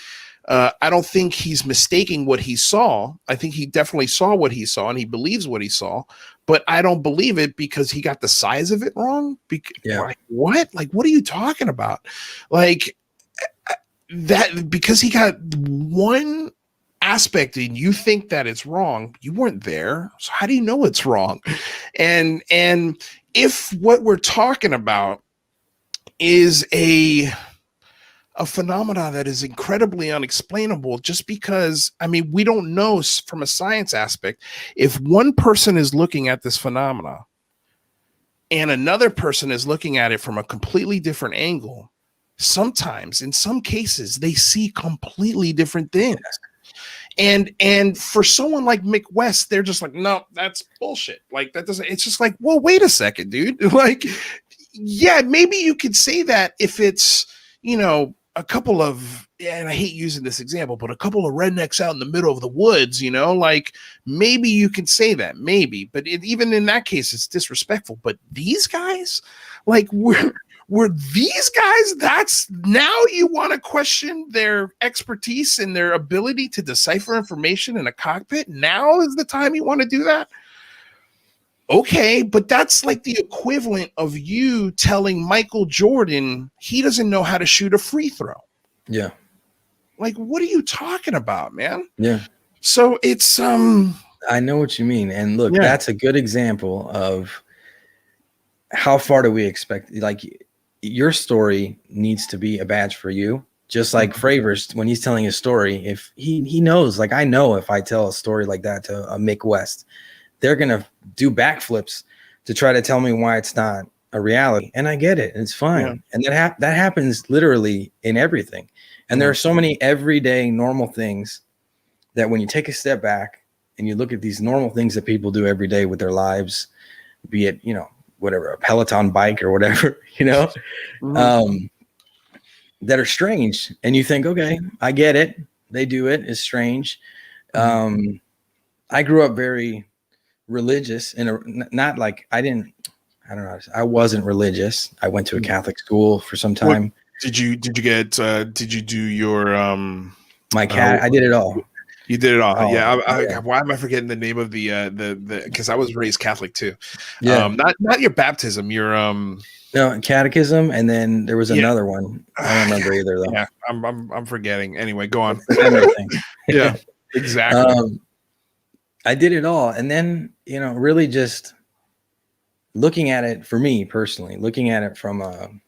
Speaker 1: I don't think he's mistaking what he saw. I think he definitely saw what he saw and he believes what he saw, but I don't believe it because he got the size of it wrong. Like, what? Like, what are you talking about? Like that, because he got one aspect and you think that it's wrong. You weren't there. So how do you know it's wrong? And if what we're talking about is a phenomena that is incredibly unexplainable, just because, I mean, we don't know from a science aspect, if one person is looking at this phenomena and another person is looking at it from a completely different angle, sometimes in some cases they see completely different things. And for someone like Mick West, they're just like, no, that's bullshit. Like, that doesn't, it's just like, well, wait a second, dude. Like, yeah, maybe you could say that if it's, a couple of, and I hate using this example, but a couple of rednecks out in the middle of the woods, like, maybe you can say that, maybe, but even in that case, it's disrespectful. But these guys, like, were these guys, that's now you want to question their expertise and their ability to decipher information in a cockpit? Now is the time you want to do that? Okay, but that's like the equivalent of you telling Michael Jordan he doesn't know how to shoot a free throw. Yeah. Like, what are you talking about, man? Yeah. So it's
Speaker 2: I know what you mean. And look, that's a good example of how far do we expect, like, your story needs to be a badge for you. Just like Fravor's, when he's telling his story, if he knows, like, I know if I tell a story like that to a Mick West, they're going to do backflips to try to tell me why it's not a reality. And I get it. It's fine. Yeah. And that happens literally in everything. And there are so many everyday normal things that when you take a step back and you look at these normal things that people do every day with their lives, be it, whatever, a Peloton bike or whatever, that are strange. And you think, okay, I get it. They do it. It's strange. I grew up very religious and not like I wasn't religious. I went to a Catholic school for some time.
Speaker 1: What, did you do your
Speaker 2: my cat? I did it all.
Speaker 1: You did it all. Oh, yeah. Why am I forgetting the name of the because I was raised Catholic too. Yeah. Not your baptism, your
Speaker 2: no, catechism, and then there was another one. I don't remember either though.
Speaker 1: Yeah, I'm forgetting. Anyway, go on. Yeah, exactly.
Speaker 2: I did it all, and then really just looking at it, for me personally, looking at it from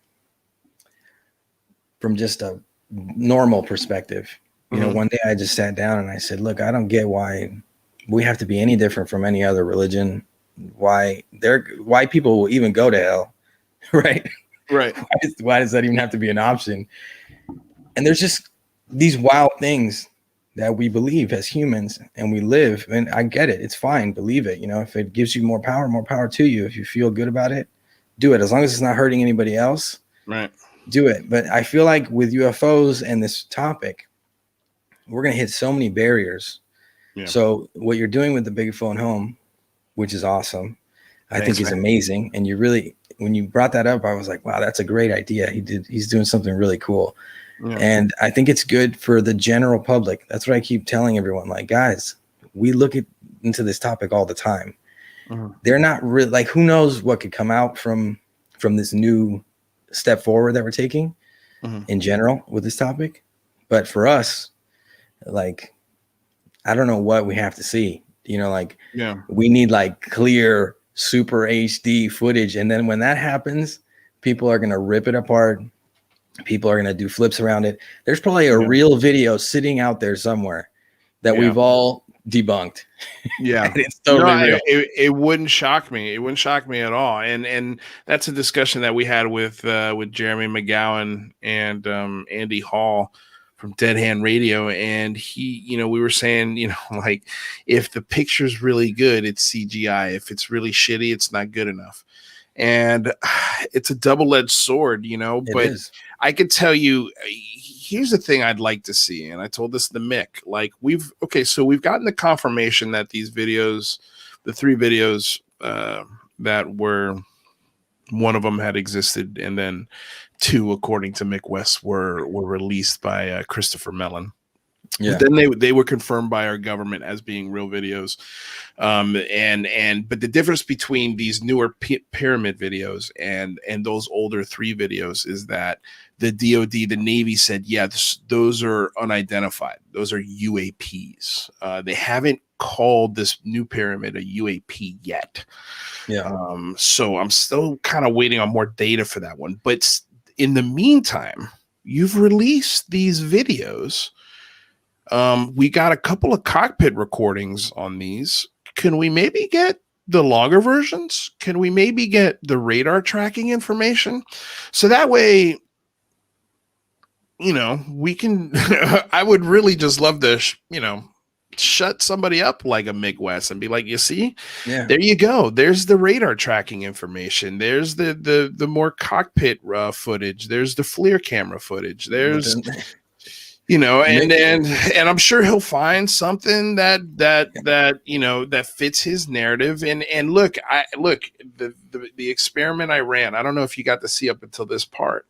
Speaker 2: just a normal perspective, you know, one day I just sat down and I said, look, I don't get why we have to be any different from any other religion. Why people will even go to hell, right?
Speaker 1: Right.
Speaker 2: Why does that even have to be an option? And there's just these wild things that we believe as humans, and we live. And I get it. It's fine. Believe it. You know, if it gives you more power to you. If you feel good about it, do it. As long as it's not hurting anybody else,
Speaker 1: right?
Speaker 2: Do it. But I feel like with UFOs and this topic, we're going to hit so many barriers. Yeah. So what you're doing with the Big Phone Home, which is awesome, I think is amazing. And you really, when you brought that up, I was like, wow, that's a great idea. He's doing something really cool. Yeah. And I think it's good for the general public. That's what I keep telling everyone. Like, guys, we look into this topic all the time. They're not really, like, who knows what could come out from this new step forward that we're taking in general with this topic. But for us, like, I don't know what we have to see, you know, like, we need like clear super HD footage. And then when that happens, people are going to rip it apart. People are going to do flips around it. There's probably a real video sitting out there somewhere that we've all debunked.
Speaker 1: Yeah.
Speaker 2: It's totally real.
Speaker 1: It wouldn't shock me. It wouldn't shock me at all. And that's a discussion that we had with Jeremy McGowan and Andy Hall from Dead Hand Radio. And he, you know, we were saying, you know, like, if the picture's really good, it's CGI. If it's really shitty, it's not good enough. And it's a double-edged sword, you know, but I could tell you, here's the thing I'd like to see. And I told this to Mick, like, we've gotten the confirmation that these videos, the 3 videos that were, one of them had existed, and then 2, according to Mick West, were released by Christopher Mellon. Yeah. But then they were confirmed by our government as being real videos. But the difference between these newer pyramid videos and those older 3 videos is that the DOD, the Navy, said, those are unidentified. Those are UAPs. They haven't called this new pyramid a UAP yet. Yeah. So I'm still kind of waiting on more data for that one. But in the meantime, you've released these videos. We got a couple of cockpit recordings on these. Can we maybe get the longer versions? Can we maybe get the radar tracking information? So that way, you know, we can, I would really just love to, you know, shut somebody up like a Mick West and be like, you see, there you go. There's the radar tracking information. There's the more cockpit footage. There's the FLIR camera footage. There's, you know, and I'm sure he'll find something that you know, that fits his narrative. And look, the experiment I ran, I don't know if you got to see up until this part.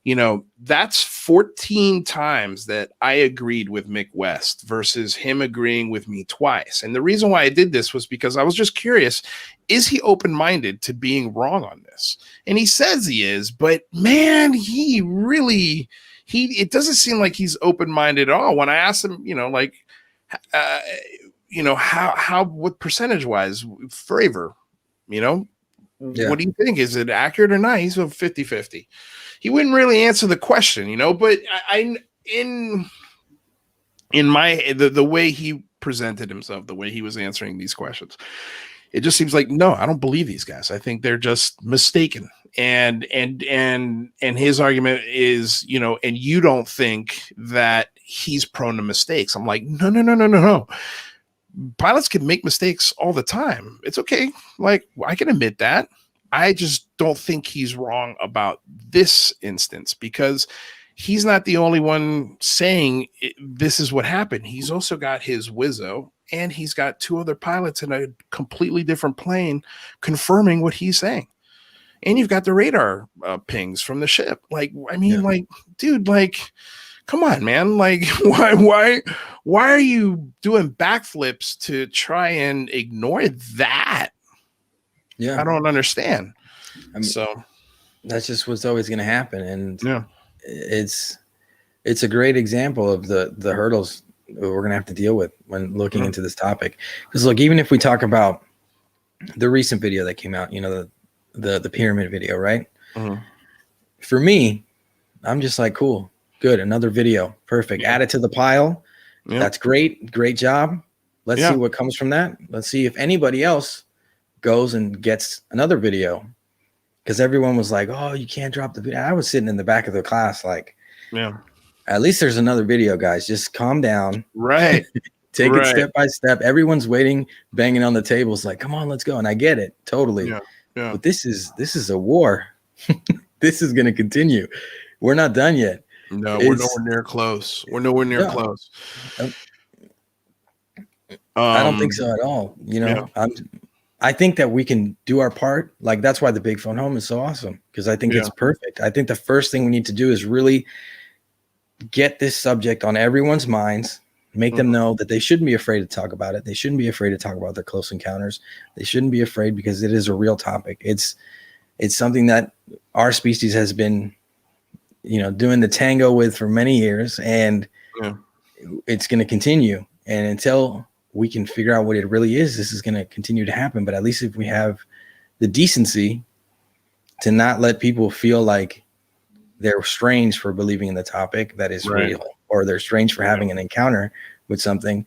Speaker 1: You know, that's 14 times that I agreed with Mick West versus him agreeing with me twice. And the reason why I did this was because I was just curious, is he open-minded to being wrong on this? And he says he is, but man, he really, it doesn't seem like he's open-minded at all. When I asked him, you know, like, you know, what percentage-wise favor, you know, what do you think? Is it accurate or not? He's a 50-50. He wouldn't really answer the question, you know, but in the way he presented himself, the way he was answering these questions, it just seems like, no, I don't believe these guys. I think they're just mistaken. And his argument is, you know, and you don't think that he's prone to mistakes. I'm like, no. Pilots can make mistakes all the time. It's okay. Like, I can admit that. I just don't think he's wrong about this instance, because he's not the only one saying this is what happened. He's also got his Wizzo, and he's got 2 other pilots in a completely different plane confirming what he's saying. And you've got the radar pings from the ship. Like, I mean, like, dude, like, come on, man. Like, why are you doing backflips to try and ignore that? Yeah, I don't understand. I mean, so
Speaker 2: that's just what's always going to happen. And it's a great example of the hurdles we're going to have to deal with when looking into this topic. Because look, even if we talk about the recent video that came out, you know, the pyramid video, right?
Speaker 1: Mhm.
Speaker 2: For me, I'm just like, cool, good, another video, perfect.
Speaker 1: Yeah.
Speaker 2: Add it to the pile.
Speaker 1: Yeah.
Speaker 2: That's great job. Let's see
Speaker 1: Yeah.
Speaker 2: what comes from that. Let's see if anybody else goes and gets another video. Because everyone was like, oh, you can't drop the video. I was sitting in the back of the class like,
Speaker 1: Yeah.
Speaker 2: at least there's another video, guys. Just calm down.
Speaker 1: Right.
Speaker 2: Take it
Speaker 1: Right.
Speaker 2: step by step. Everyone's waiting, banging on the tables like, come on, let's go. And I get it totally.
Speaker 1: Yeah. Yeah.
Speaker 2: But this is a war. This is going to continue. We're not done yet.
Speaker 1: No, we're nowhere near close. We're nowhere near close.
Speaker 2: I don't think so at all. You know, I think that we can do our part. Like, that's why the Big Phone Home is so awesome, because I think it's perfect. I think the first thing we need to do is really get this subject on everyone's minds, make them know that they shouldn't be afraid to talk about it. They shouldn't be afraid to talk about their close encounters. They shouldn't be afraid, because it is a real topic. It's something that our species has been, you know, doing the tango with for many years, and it's going to continue. And until we can figure out what it really is, this is going to continue to happen. But at least if we have the decency to not let people feel like they're strange for believing in the topic that is real, or they're strange for having an encounter with something,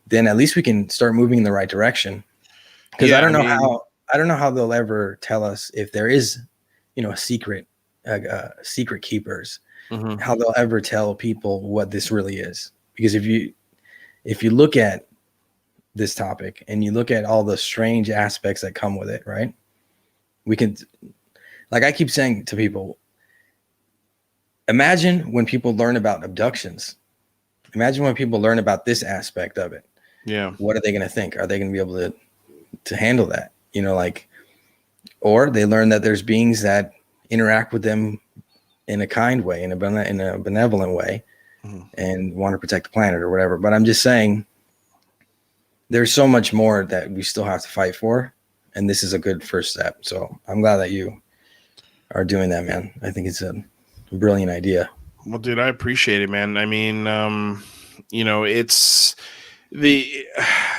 Speaker 2: then at least we can start moving in the right direction. Because I don't know how they'll ever tell us if there is, you know, a secret keepers, how they'll ever tell people what this really is. Because if you look at this topic and you look at all the strange aspects that come with it, right? We can, like I keep saying to people, imagine when people learn about abductions. Imagine when people learn about this aspect of it.
Speaker 1: Yeah.
Speaker 2: What are they going to think? Are they going to be able to handle that? You know, like, or they learn that there's beings that interact with them in a kind way, in a benevolent way, and want to protect the planet or whatever. But I'm just saying, there's so much more that we still have to fight for, and this is a good first step. So I'm glad that you are doing that, man. I think it's a brilliant idea.
Speaker 1: Well, dude, I appreciate it, man. I mean, you know, it's the,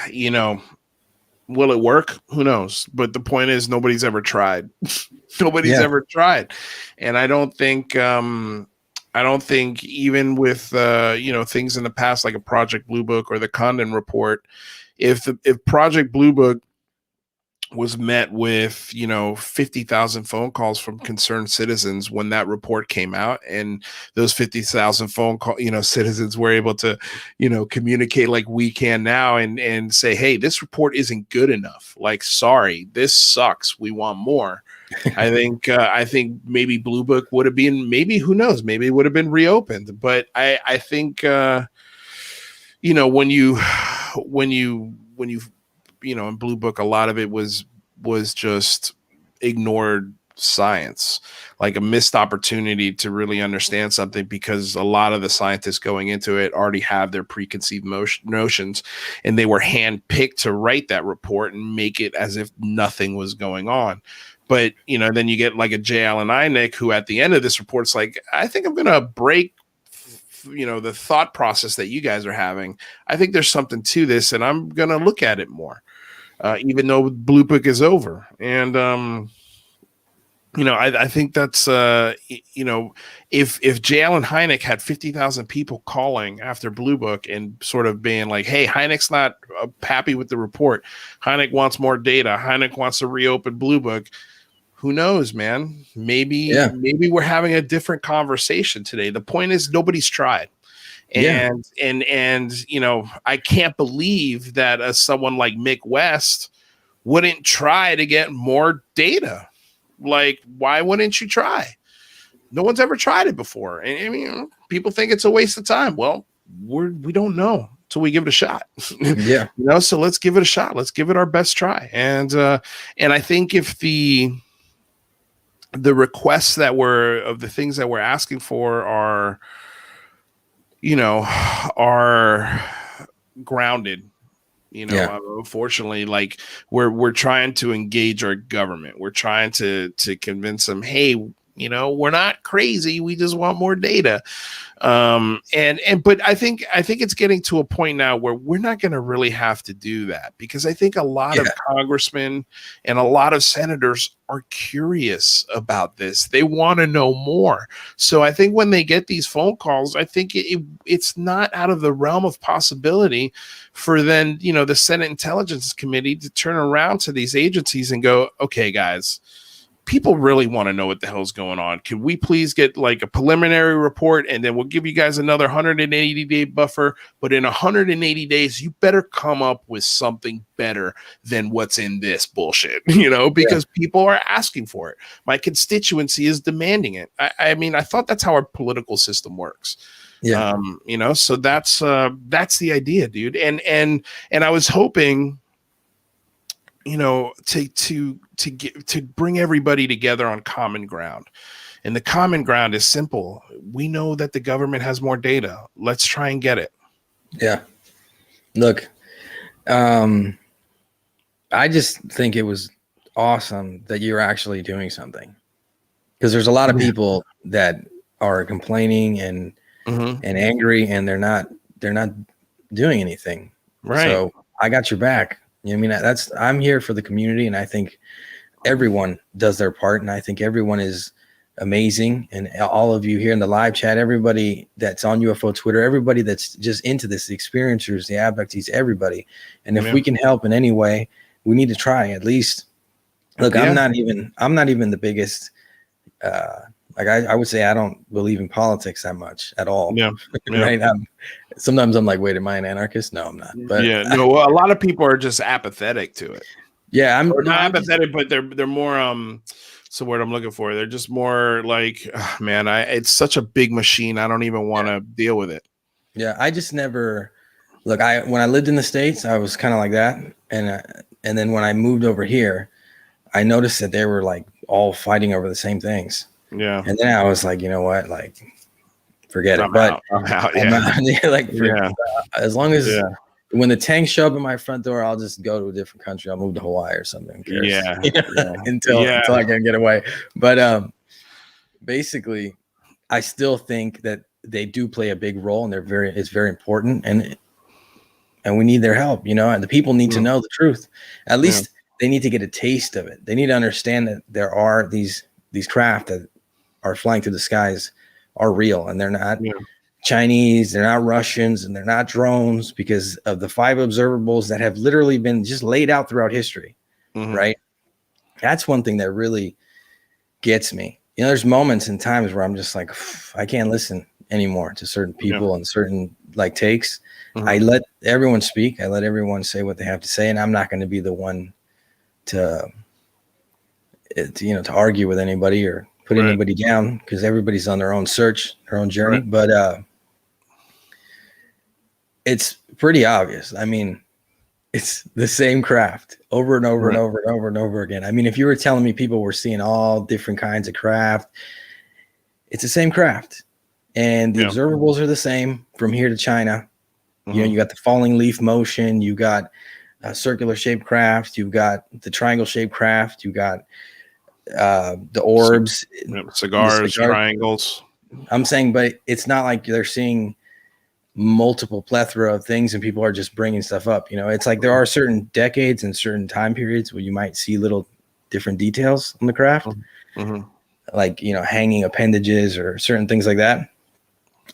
Speaker 1: you know, will it work? Who knows? But the point is, nobody's ever tried. Nobody's ever tried. And I don't think even with, you know, things in the past, like a Project Blue Book or the Condon Report, if Project Blue Book was met with, you know, 50,000 phone calls from concerned citizens when that report came out, and those 50,000 phone call, you know, citizens were able to, you know, communicate like we can now and say, hey, this report isn't good enough. Like, sorry, this sucks. We want more. I think maybe Blue Book would have been, maybe, who knows, maybe it would have been reopened. But I think, you know, when you know, in Blue Book, a lot of it was just ignored science, like a missed opportunity to really understand something, because a lot of the scientists going into it already have their preconceived notions, and they were handpicked to write that report and make it as if nothing was going on. But, you know, then you get like a J. Allen Hynek, who at the end of this report's like, I think I'm going to break, you know, the thought process that you guys are having. I think there's something to this, and I'm going to look at it more. Even though Blue Book is over. And, you know, I think that's, you know, if J. Allen Hynek had 50,000 people calling after Blue Book and sort of being like, hey, Hynek's not happy with the report. Hynek wants more data. Hynek wants to reopen Blue Book. Who knows, man? Maybe we're having a different conversation today. The point is, nobody's tried. And you know, I can't believe that someone like Mick West wouldn't try to get more data. Like, why wouldn't you try? No one's ever tried it before. And I mean, people think it's a waste of time. Well, we don't know until we give it a shot.
Speaker 2: Yeah.
Speaker 1: You know, so let's give it a shot. Let's give it our best try. And I think if the requests that of the things that we're asking for are, you know, are grounded, you know, unfortunately, like we're trying to engage our government. We're trying to convince them, hey, You know, we're not crazy. We just want more data. But I think it's getting to a point now where we're not going to really have to do that, because I think a lot of congressmen and a lot of senators are curious about this. They want to know more. So I think when they get these phone calls, I think it's not out of the realm of possibility for then, you know, the Senate Intelligence Committee to turn around to these agencies and go, okay, guys, people really want to know what the hell's going on. Can we please get like a preliminary report, and then we'll give you guys another 180-day buffer, but in 180 days you better come up with something better than what's in this bullshit, you know, because people are asking for it. My constituency is demanding it. I mean, I thought that's how our political system works. You know, so that's the idea, dude. And I was hoping, you know, to bring everybody together on common ground. And the common ground is simple. We know that the government has more data. Let's try and get it.
Speaker 2: Yeah. Look, I just think it was awesome that you're actually doing something, because there's a lot of people that are complaining and angry, and they're not doing anything.
Speaker 1: Right.
Speaker 2: So I got your back. I mean, I'm here for the community, and I think everyone does their part, and I think everyone is amazing. And all of you here in the live chat, everybody that's on UFO Twitter, everybody that's just into this, the experiencers, the abductees, everybody. And if we can help in any way, we need to try at least. Look, I'm not even the biggest. Like I would say I don't believe in politics that much at all. Yeah. Right. Sometimes I'm like, wait, am I an anarchist? No, I'm not. But
Speaker 1: no, well, a lot of people are just apathetic to it.
Speaker 2: Yeah, I'm
Speaker 1: not apathetic, but they're more so what I'm looking for. They're just more like, oh, man, it's such a big machine. I don't even want to deal with it.
Speaker 2: Yeah, I just never look. When I lived in the States, I was kind of like that, and then when I moved over here, I noticed that they were like all fighting over the same things.
Speaker 1: Yeah,
Speaker 2: and then I was like, you know what, like, forget it.
Speaker 1: But I'm out. Yeah.
Speaker 2: As long as when the tanks show up at my front door, I'll just go to a different country. I'll move to Hawaii or something.
Speaker 1: Yeah.
Speaker 2: Until I can get away. But basically, I still think that they do play a big role, and it's very important, and we need their help, you know, and the people need to know the truth. At least they need to get a taste of it. They need to understand that there are these craft that are flying through the skies are real, and they're not Chinese, they're not Russians, and they're not drones, because of the 5 observables that have literally been just laid out throughout history. Right. That's one thing that really gets me. You know, there's moments and times where I'm just like, I can't listen anymore to certain people and certain like takes. I let everyone speak. I let everyone say what they have to say, and I'm not going to be the one to argue with anybody or put anybody down, because everybody's on their own search, their own journey. But it's pretty obvious. I mean, it's the same craft over and over and over and over and over again. I mean, if you were telling me people were seeing all different kinds of craft, it's the same craft, and the observables are the same from here to China. You know, you got the falling leaf motion, you got circular shaped craft, you've got the triangle shaped craft, you got the orbs,
Speaker 1: cigars, triangles.
Speaker 2: I'm saying, but it's not like they're seeing multiple plethora of things and people are just bringing stuff up. You know, it's like there are certain decades and certain time periods where you might see little different details on the craft, like, you know, hanging appendages or certain things like that.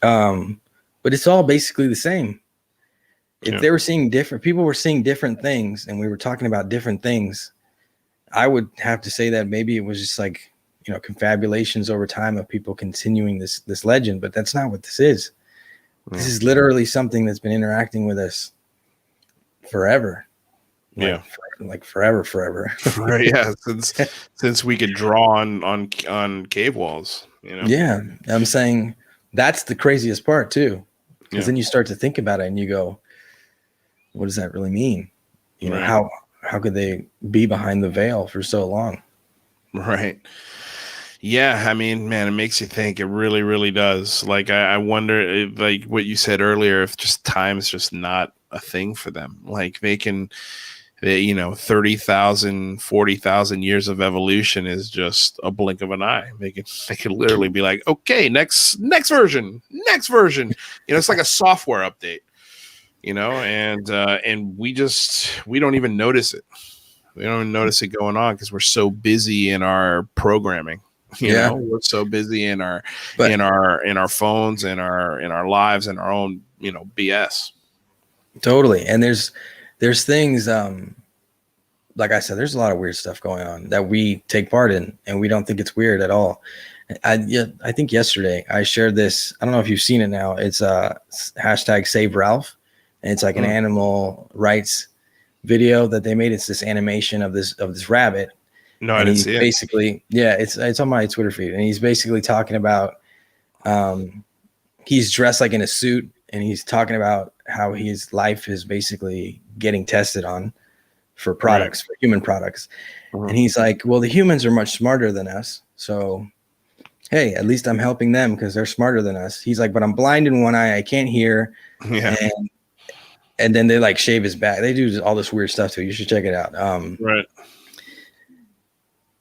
Speaker 2: But it's all basically the same. If they were seeing people were seeing different things, and we were talking about different things, I would have to say that maybe it was just like, you know, confabulations over time of people continuing this legend, but that's not what this is. This is literally something that's been interacting with us forever. Like forever.
Speaker 1: Since we could draw on cave walls, you know.
Speaker 2: Yeah, I'm saying that's the craziest part too, because then you start to think about it and you go, what does that really mean? You know, how could they be behind the veil for so long?
Speaker 1: Right. Yeah, I mean, man, it makes you think. It really, really does. Like, I wonder, if, like what you said earlier, if just time's just not a thing for them. Like, they can, you know, 30,000, 40,000 years of evolution is just a blink of an eye. They could literally be like, okay, next version. You know, it's like a software update, you know, and we don't even notice it. We don't even notice it going on because we're so busy in our programming. You know, we're so busy in our phones, in our lives, in our own, you know, BS.
Speaker 2: Totally. And there's things, like I said, there's a lot of weird stuff going on that we take part in, and we don't think it's weird at all. I think yesterday I shared this. I don't know if you've seen it now. It's hashtag Save Ralph, and it's like an animal rights video that they made. It's this animation of this rabbit.
Speaker 1: No, I didn't see it.
Speaker 2: Basically, yeah, it's on my Twitter feed, and he's basically talking about, he's dressed like in a suit, and he's talking about how his life is basically getting tested on for products, for human products. And he's like, well, the humans are much smarter than us. So, hey, at least I'm helping them because they're smarter than us. He's like, but I'm blind in one eye. I can't hear.
Speaker 1: Yeah.
Speaker 2: And then they like shave his back. They do all this weird stuff too. You should check it out.
Speaker 1: Right.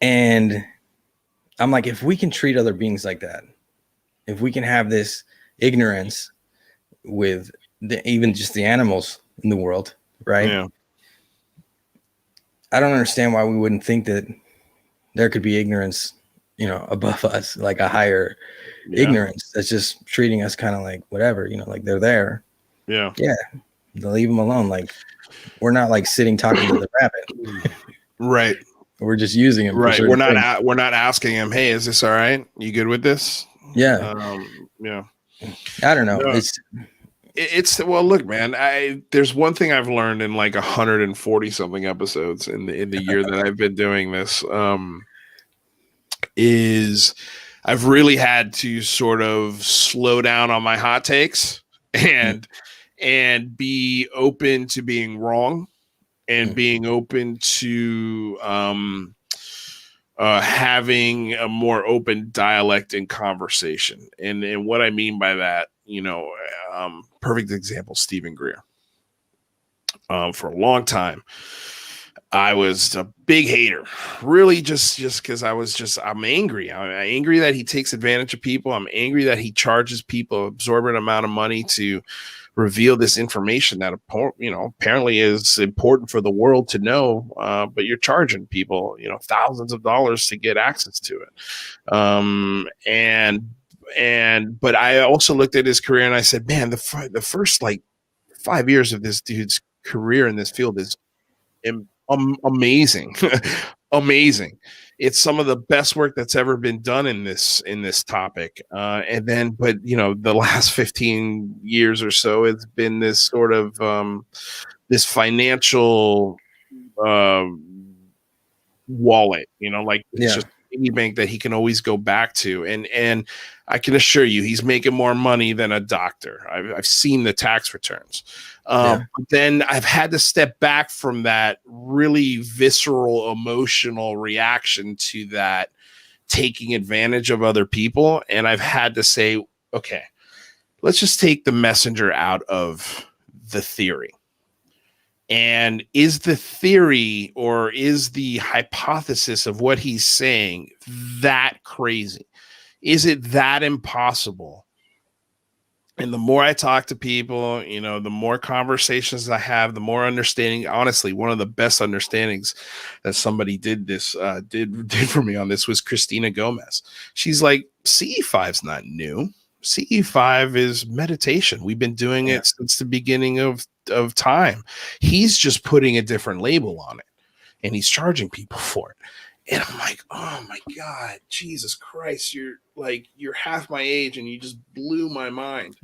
Speaker 2: And I'm like, if we can treat other beings like that, if we can have this ignorance with even just the animals in the world, right?
Speaker 1: Yeah.
Speaker 2: I don't understand why we wouldn't think that there could be ignorance, you know, above us, like a higher ignorance that's just treating us kind of like whatever, you know, like they're there.
Speaker 1: Yeah.
Speaker 2: Yeah. They'll leave them alone. Like we're not like sitting talking to the rabbit.
Speaker 1: Right.
Speaker 2: We're just using him.
Speaker 1: Right. We're not asking him, hey, is this all right? You good with this?
Speaker 2: Yeah.
Speaker 1: Yeah.
Speaker 2: I don't know.
Speaker 1: No. It's well, look, man, there's one thing I've learned in like 140 something episodes in the year that I've been doing this, is I've really had to sort of slow down on my hot takes and be open to being wrong and being open to having a more open dialect and conversation. And what I mean by that, you know, perfect example, Stephen Greer. For a long time, I was a big hater, really just because I'm angry. I'm angry that he takes advantage of people. I'm angry that he charges people an absorbent amount of money to reveal this information that, you know, apparently is important for the world to know, but you're charging people, you know, thousands of dollars to get access to it. But I also looked at his career and I said, man, the first like 5 years of this dude's career in this field is amazing. Amazing. It's some of the best work that's ever been done in this topic. And then, but you know, the last 15 years or so, it's been this sort of this financial wallet, you know, like it's just any bank that he can always go back to. And I can assure you, he's making more money than a doctor. I've seen the tax returns. But then I've had to step back from that really visceral, emotional reaction to that, taking advantage of other people. And I've had to say, okay, let's just take the messenger out of the theory. And is the theory or is the hypothesis of what he's saying that crazy? Is it that impossible? And the more I talk to people, you know, the more conversations I have, the more understanding. Honestly, one of the best understandings that somebody did for me on this was Christina Gomez. She's like, CE5 is not new. CE5 is meditation. We've been doing it since the beginning of time. He's just putting a different label on it, and he's charging people for it. And I'm like, oh my God, Jesus Christ, you're half my age and you just blew my mind.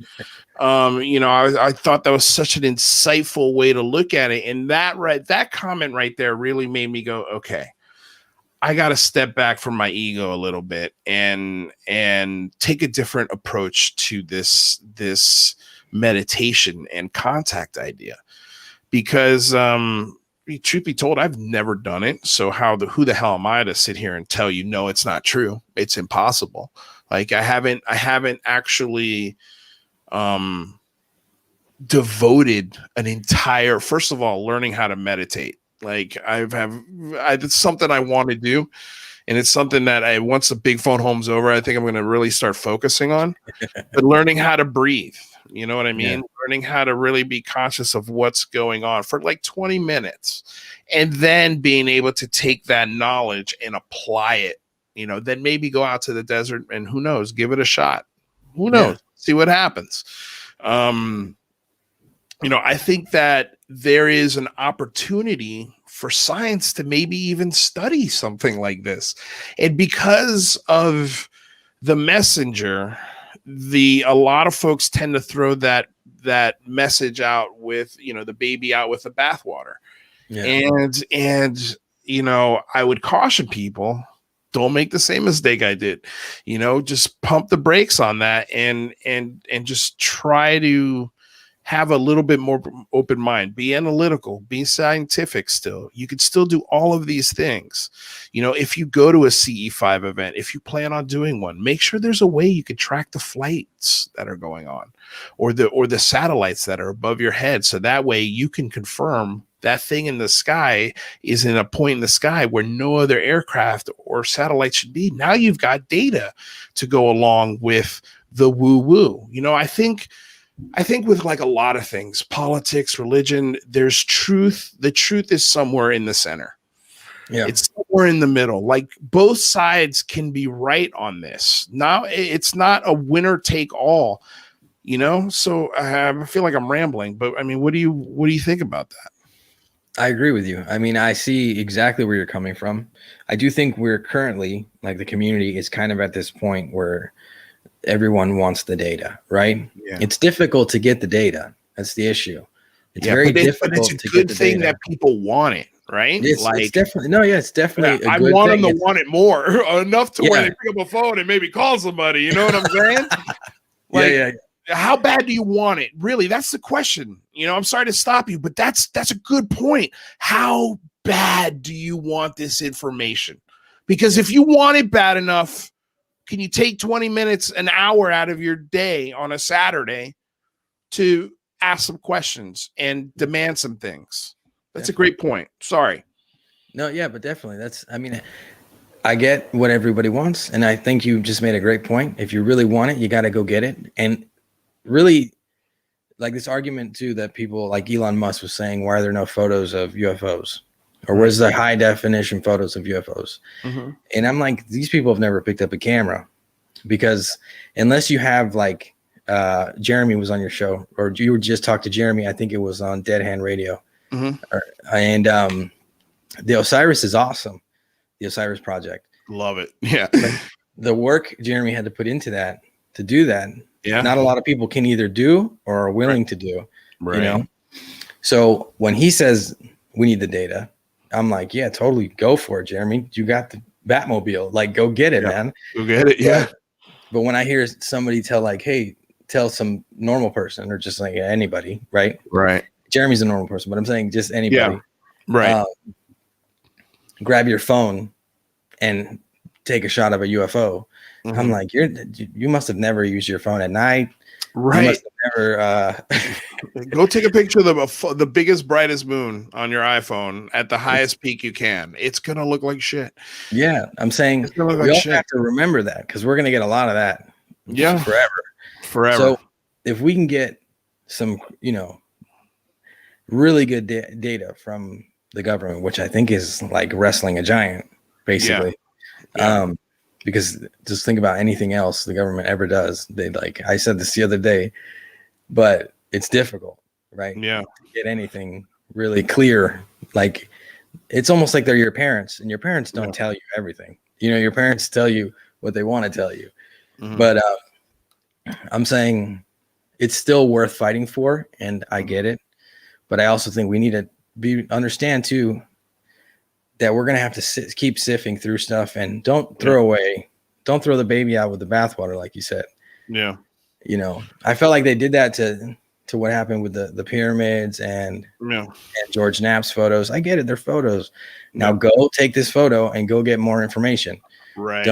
Speaker 1: You know, I thought that was such an insightful way to look at it. And that comment right there really made me go, okay, I got to step back from my ego a little bit and take a different approach to this meditation and contact idea, because truth be told, I've never done it. So who the hell am I to sit here and tell you, no, it's not true. It's impossible. Like I haven't actually devoted an entire, first of all, learning how to meditate Like it's something I want to do, and it's something that once the big phone home's over, I think I'm going to really start focusing on. But learning how to breathe, you know what I mean?
Speaker 2: Yeah.
Speaker 1: Learning how to really be conscious of what's going on for like 20 minutes, and then being able to take that knowledge and apply it. Then maybe go out to the desert and who knows, give it a shot. Who knows?
Speaker 2: Yeah.
Speaker 1: See what happens. I think that there is an opportunity for science to maybe even study something like this. And because of the messenger, a lot of folks tend to throw that message out with, the baby out with the bathwater.
Speaker 2: Yeah.
Speaker 1: And I would caution people, don't make the same mistake I did. Just pump the brakes on that and just try to have a little bit more open mind, be analytical, be scientific still. You could still do all of these things. If you go to a CE5 event, if you plan on doing one, make sure there's a way you could track the flights that are going on or the satellites that are above your head. So that way you can confirm that thing in the sky is in a point in the sky where no other aircraft or satellite should be. Now you've got data to go along with the woo-woo. I think with like a lot of things, politics, religion, there's truth. The truth is somewhere in the center.
Speaker 2: Yeah.
Speaker 1: It's somewhere in the middle. Like both sides can be right on this. Now it's not a winner take all, So I feel like I'm rambling, but I mean, what do you think about that?
Speaker 2: I agree with you. I mean, I see exactly where you're coming from. I do think we're currently, like the community is kind of at this point where everyone wants the data, right?
Speaker 1: Yeah.
Speaker 2: It's difficult to get the data. That's the issue. It's very difficult.
Speaker 1: But it's a good thing that people want it, right?
Speaker 2: It's definitely it's definitely.
Speaker 1: I want them to want it more enough to where they pick up a phone and maybe call somebody. You know what I'm saying?
Speaker 2: Yeah.
Speaker 1: How bad do you want it? Really, that's the question. I'm sorry to stop you, but that's a good point. How bad do you want this information? Because if you want it bad enough, can you take 20 minutes, an hour out of your day on a Saturday to ask some questions and demand some things? That's a great point. Sorry.
Speaker 2: No, yeah, but definitely. I get what everybody wants. And I think you just made a great point. If you really want it, you got to go get it. And really, like this argument too, that people like Elon Musk was saying, why are there no photos of UFOs? Or where's the high definition photos of UFOs? Mm-hmm. And I'm like, these people have never picked up a camera, because unless you have like Jeremy was on your show, or you were just talked to Jeremy, I think it was on Dead Hand Radio. Mm-hmm. And the Osiris is awesome. The Osiris Project.
Speaker 1: Love it. Yeah.
Speaker 2: The work Jeremy had to put into that, to do that,
Speaker 1: yeah,
Speaker 2: not a lot of people can either do or are willing to do.
Speaker 1: Right.
Speaker 2: So when he says we need the data, I'm like, yeah, totally, go for it, Jeremy. You got the Batmobile, like go get it, man.
Speaker 1: Go get it. Yeah.
Speaker 2: But when I hear somebody tell some normal person, or just like anybody, right? Jeremy's a normal person, but I'm saying just anybody, grab your phone and take a shot of a UFO. Mm-hmm. I'm like, you must have never used your phone at night.
Speaker 1: Right.
Speaker 2: You must have never
Speaker 1: go take a picture of the biggest, brightest moon on your iPhone at the highest peak you can. It's going to look like shit.
Speaker 2: Yeah. I'm saying we all have to remember that, because we're going to get a lot of that.
Speaker 1: Yeah.
Speaker 2: Forever. So if we can get some, really good data from the government, which I think is like wrestling a giant, basically. Yeah. Because just think about anything else the government ever does. I said this the other day, but it's difficult, right?
Speaker 1: Yeah.
Speaker 2: To get anything really clear. Like, it's almost like they're your parents, and your parents don't tell you everything. Your parents tell you what they want to tell you. Mm-hmm. But I'm saying it's still worth fighting for, and I get it. But I also think we need to understand too, that we're going to have to keep sifting through stuff, and don't throw the baby out with the bathwater, like you said.
Speaker 1: Yeah.
Speaker 2: I felt like they did that to what happened with the pyramids and George Knapp's photos. I get it. They're photos. Now go take this photo and go get more information.
Speaker 1: Right.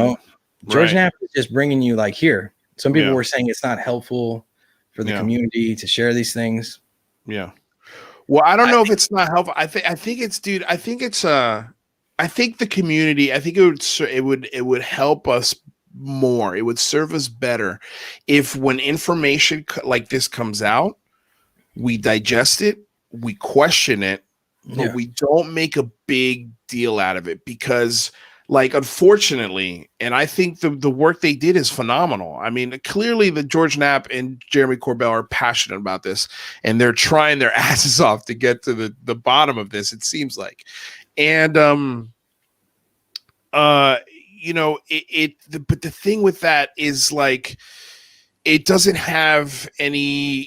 Speaker 2: George Knapp is just bringing you like here. Some people were saying it's not helpful for the community to share these things.
Speaker 1: Yeah. Well, I don't
Speaker 2: I
Speaker 1: know if
Speaker 2: think,
Speaker 1: it's not helpful. I think it's, dude. I think the community. I think it would help us more. It would serve us better if when information like this comes out, we digest it, we question it, but
Speaker 2: yeah,
Speaker 1: we don't make a big deal out of it because, like, unfortunately, and I think the work they did is phenomenal. I mean, clearly the George Knapp and Jeremy Corbell are passionate about this, and they're trying their asses off to get to the bottom of this, it seems like. And uh but the thing with that is, like, it doesn't have any,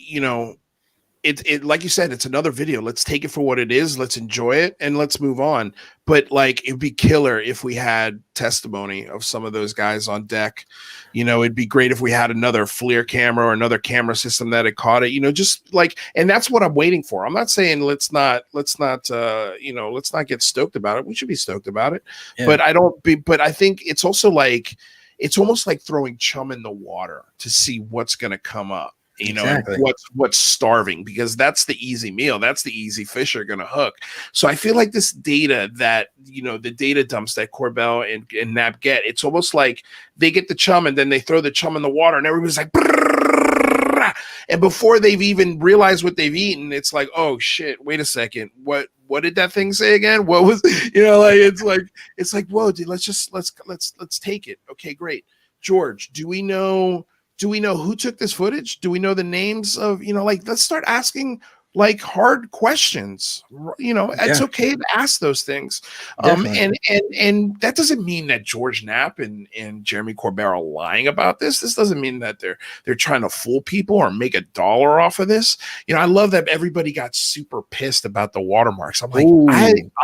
Speaker 1: it like you said, it's another video. Let's take it for what it is. Let's enjoy it and let's move on. But, like, it'd be killer if we had testimony of some of those guys on deck. It'd be great if we had another FLIR camera or another camera system that had caught it. Just like, and that's what I'm waiting for. I'm not saying let's not get stoked about it. We should be stoked about it.
Speaker 2: yeah,
Speaker 1: But I think it's also like, it's almost like throwing chum in the water to see what's going to come up.
Speaker 2: exactly.
Speaker 1: And what's starving, because that's the easy meal. That's the easy fish are going to hook. So I feel like this data that, the data dumps that Corbell and Knapp get, it's almost like they get the chum and then they throw the chum in the water and everybody's like, brrr, and before they've even realized what they've eaten, it's like, oh shit, wait a second. What did that thing say again? What was, it's like, whoa, dude, let's take it. Okay, great. George, do we know who took this footage? Do we know the names of, let's start asking, like, hard questions. It's okay to ask those things. And that doesn't mean that George Knapp and Jeremy Corbell are lying about this. This doesn't mean that they're trying to fool people or make $1 off of this. I love that everybody got super pissed about the watermarks. I'm like,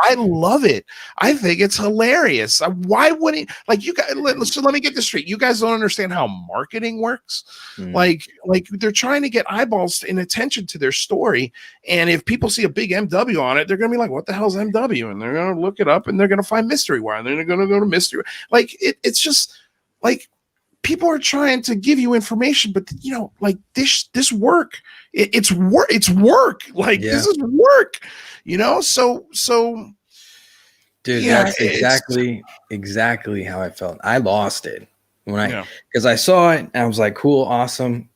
Speaker 1: I love it. I think it's hilarious. Why wouldn't, like, you guys? So let me get this straight. You guys don't understand how marketing works. Like they're trying to get eyeballs and attention to their story. And if people see a big MW on it, they're going to be like, what the hell's MW? And they're going to look it up and they're going to find Mystery Wire. And then they're going to go to Mystery. Like, it's just like, people are trying to give you information, but like this work, it's work. It's work. Like, this is work, so
Speaker 2: dude, that's exactly how I felt. I lost it because I saw it and I was like, cool, awesome.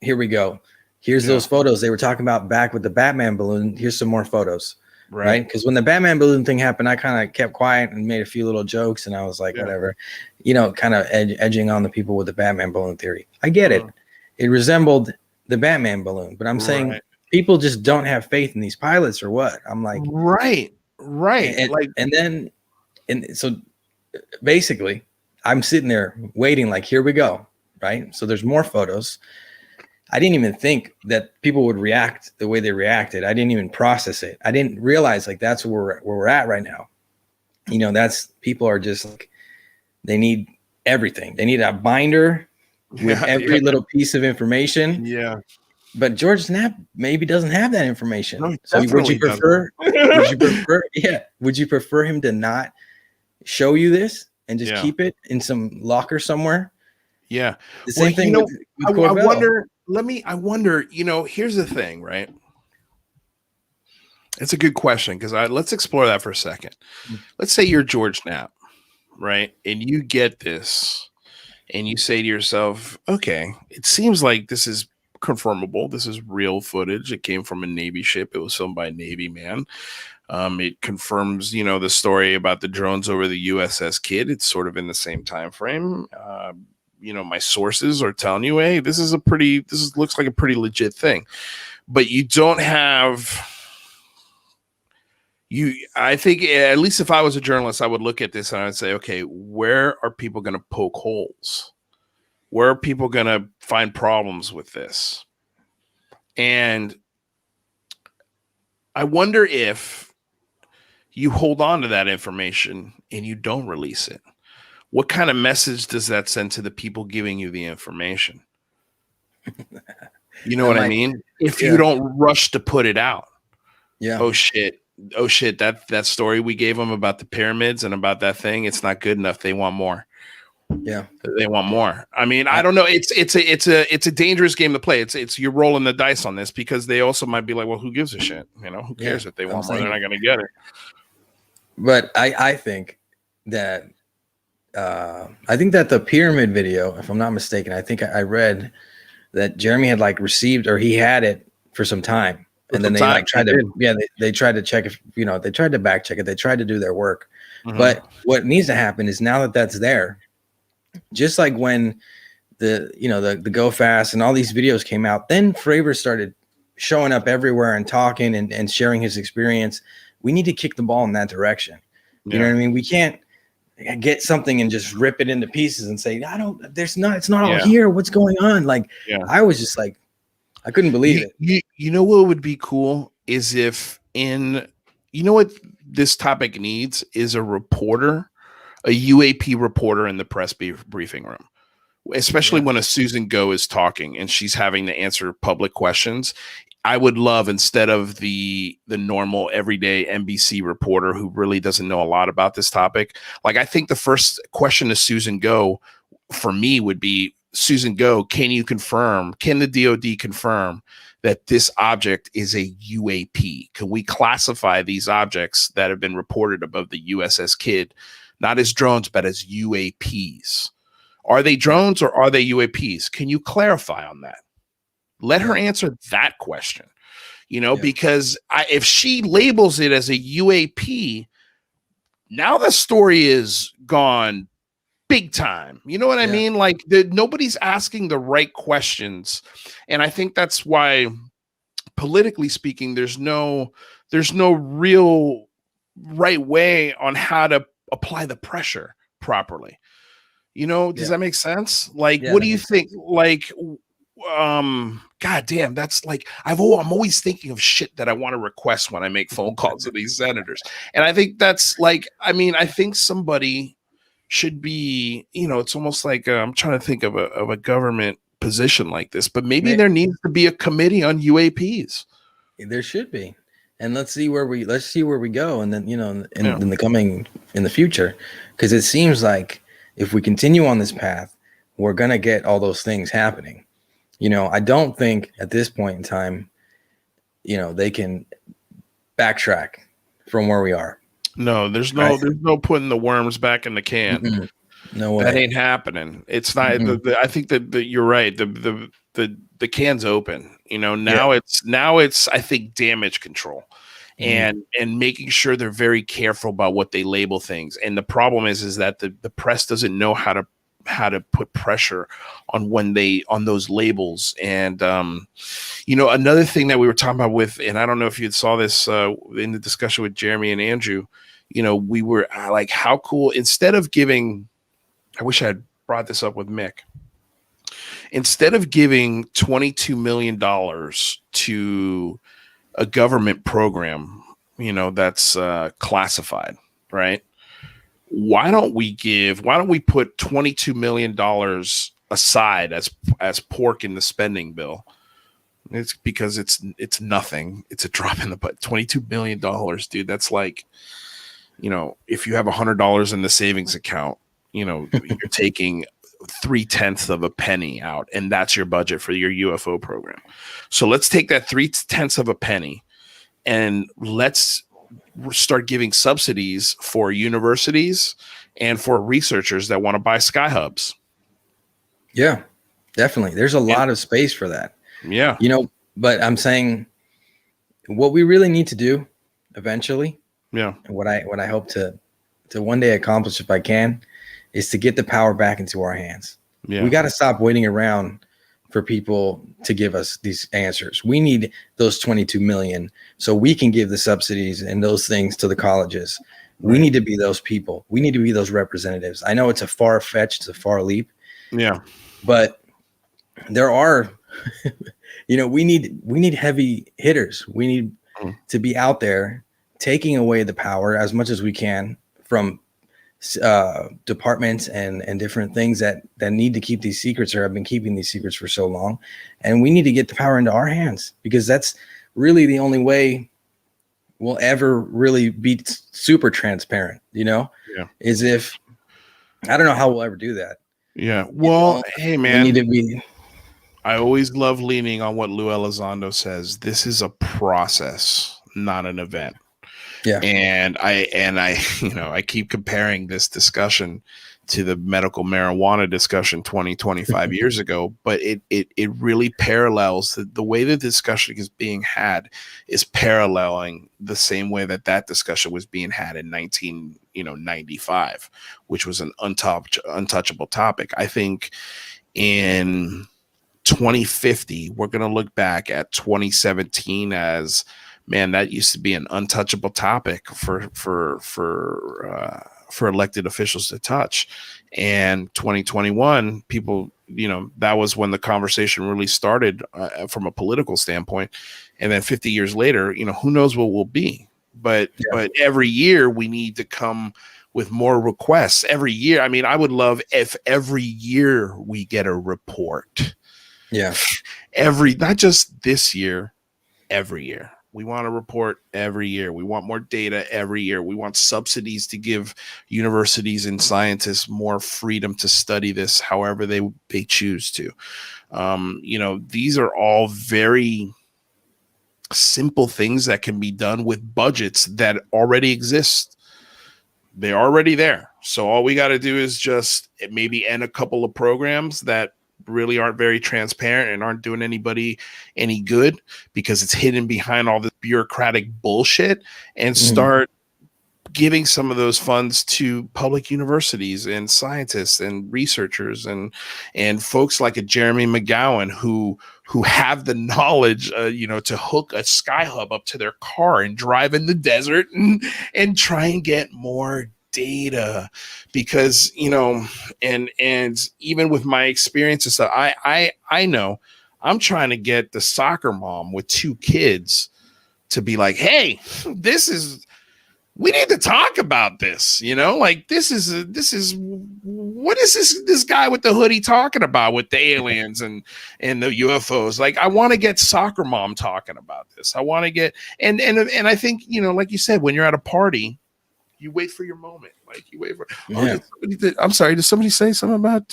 Speaker 2: Here we go. Here's those photos they were talking about back with the Batman balloon. Here's some more photos. Right. Because when the Batman balloon thing happened, I kind of kept quiet and made a few little jokes. And I was like, whatever, kind of edging on the people with the Batman balloon theory. I get it. It resembled the Batman balloon. But I'm saying people just don't have faith in these pilots or what? I'm like,
Speaker 1: right.
Speaker 2: And so basically, I'm sitting there waiting, like, here we go. Right. So there's more photos. I didn't even think that people would react the way they reacted. I didn't even process it. I didn't realize, like, that's where we're at right now. That's, people are just like, they need everything. They need a binder with every little piece of information.
Speaker 1: Yeah.
Speaker 2: But George Knapp maybe doesn't have that information.
Speaker 1: No,
Speaker 2: so would you prefer him to not show you this and just keep it in some locker somewhere?
Speaker 1: Yeah.
Speaker 2: The same thing with Corbell.
Speaker 1: I wonder, here's the thing, right? It's a good question, because let's explore that for a second. Let's say you're George Knapp, right? And you get this and you say to yourself, okay, it seems like this is confirmable. This is real footage. It came from a Navy ship. It was filmed by a Navy man. It confirms, the story about the drones over the USS Kidd. It's sort of in the same time frame. My sources are telling you, hey, this looks like a pretty legit thing. But you don't have, I think, at least if I was a journalist, I would look at this and I would say, okay, where are people going to poke holes? Where are people going to find problems with this? And I wonder if you hold on to that information and you don't release it. What kind of message does that send to the people giving you the information? You know what I mean? If you don't rush to put it out. Yeah. Oh shit. That story we gave them about the pyramids and about that thing, it's not good enough. They want more.
Speaker 2: Yeah.
Speaker 1: They want more. I mean, I don't know. It's a dangerous game to play. It's you're rolling the dice on this, because they also might be like, well, who gives a shit? You know, who cares if they want more? They're not going to get it.
Speaker 2: But I think that the pyramid video, if I'm not mistaken, I think I read that Jeremy had like received, or he had it for some time, and then they like tried to they tried to check if they tried to back check it. They tried to do their work. But what needs to happen is, now that that's there, just like when the Go Fast and all these videos came out, then Fravor started showing up everywhere and talking and sharing his experience. We need to kick the ball in that direction. You know what I mean? We can't get something and just rip it into pieces and say, it's not all here. What's going on? Like, I was just like, I couldn't believe it.
Speaker 1: You know what would be cool is if what this topic needs is a reporter, a UAP reporter in the press briefing room, especially when a Susan Go is talking and she's having to answer public questions. I would love, instead of the normal everyday NBC reporter who really doesn't know a lot about this topic, like, I think the first question to Susan Go for me would be, Susan Go, can the DOD confirm that this object is a UAP? Can we classify these objects that have been reported above the USS Kidd not as drones, but as UAPs? Are they drones or are they UAPs? Can you clarify on that? Let her answer that question, because if she labels it as a UAP, now the story is gone big time. You know what I mean? Like, nobody's asking the right questions. And I think that's why, politically speaking, there's no real right way on how to apply the pressure properly. Does that make sense? Like, what do you think? Like, God damn, that's like, I'm always thinking of shit that I want to request when I make phone calls to these senators. And I think that's like, I think somebody should be, it's almost like, I'm trying to think of a government position like this, but maybe there needs to be a committee on UAPs.
Speaker 2: There should be. And let's see where we go. And then, in the future, because it seems like if we continue on this path, we're going to get all those things happening. I don't think at this point in time, they can backtrack from where we are.
Speaker 1: No, there's no putting the worms back in the can.
Speaker 2: Mm-mm. No way.
Speaker 1: That ain't happening. It's not. I think that you're right. The can's open. Now it's I think damage control, and making sure they're very careful about what they label things. And the problem is that the press doesn't know how to put pressure on those labels. And another thing that we were talking about and I don't know if you saw this in the discussion with Jeremy and Andrew, we were like, how cool, instead of giving, I wish I had brought this up with Mick, instead of giving $22 million to a government program, that's classified, right? Why don't we put $22 million aside as pork in the spending bill? It's because it's nothing. It's a drop in the butt. $22 million, dude. That's like, if you have $100 in the savings account, you're taking 0.3 of a penny out, and that's your budget for your UFO program. So let's take that 0.3 of a penny and let's start giving subsidies for universities and for researchers that want to buy sky hubs.
Speaker 2: Yeah, definitely. There's a lot of space for that.
Speaker 1: Yeah.
Speaker 2: But I'm saying what we really need to do eventually.
Speaker 1: Yeah.
Speaker 2: And what I hope to one day accomplish, if I can, is to get the power back into our hands. Yeah. We got to stop waiting around for people to give us these answers. We need those 22 million so we can give the subsidies and those things to the colleges. Right. We need to be those people. We need to be those representatives. I know it's a far-fetched, it's a far leap.
Speaker 1: Yeah.
Speaker 2: But there are, we need heavy hitters. We need to be out there taking away the power as much as we can from departments and different things that need to keep these secrets, or have been keeping these secrets for so long. And we need to get the power into our hands, because that's really the only way we'll ever really be super transparent, is if, I don't know how we'll ever do that.
Speaker 1: Yeah.
Speaker 2: You
Speaker 1: Well,
Speaker 2: know,
Speaker 1: hey
Speaker 2: we need
Speaker 1: man,
Speaker 2: to be.
Speaker 1: I always love leaning on what Lou Elizondo says. This is a process, not an event.
Speaker 2: Yeah.
Speaker 1: And I I keep comparing this discussion to the medical marijuana discussion 25 years ago, but it really parallels the way the discussion is being had is paralleling the same way that discussion was being had in 1995, which was an untouchable topic. I think in 2050 we're going to look back at 2017 as, man, that used to be an untouchable topic for elected officials to touch. And 2021, people, that was when the conversation really started from a political standpoint. And then 50 years later, who knows what will be. But every year we need to come with more requests every year. I mean, I would love if every year we get a report.
Speaker 2: Yeah.
Speaker 1: Not just this year, every year. We want a report every year. We want more data every year. We want subsidies to give universities and scientists more freedom to study this however they choose to. These are all very simple things that can be done with budgets that already exist. They're already there. So all we got to do is just maybe end a couple of programs that really aren't very transparent and aren't doing anybody any good because it's hidden behind all this bureaucratic bullshit, and start giving some of those funds to public universities and scientists and researchers and folks like a Jeremy McGowan who have the knowledge, to hook a sky hub up to their car and drive in the desert and try and get more data. Because and even with my experience and stuff, I know I'm trying to get the soccer mom with 2 kids to be like, hey, we need to talk about this, like this is what is this guy with the hoodie talking about with the aliens and the UFOs? Like, I want to get soccer mom talking about this. I want to get, and I think, like you said, when you're at a party, you wait for your moment. Like, you wait for, I'm sorry, did somebody say something about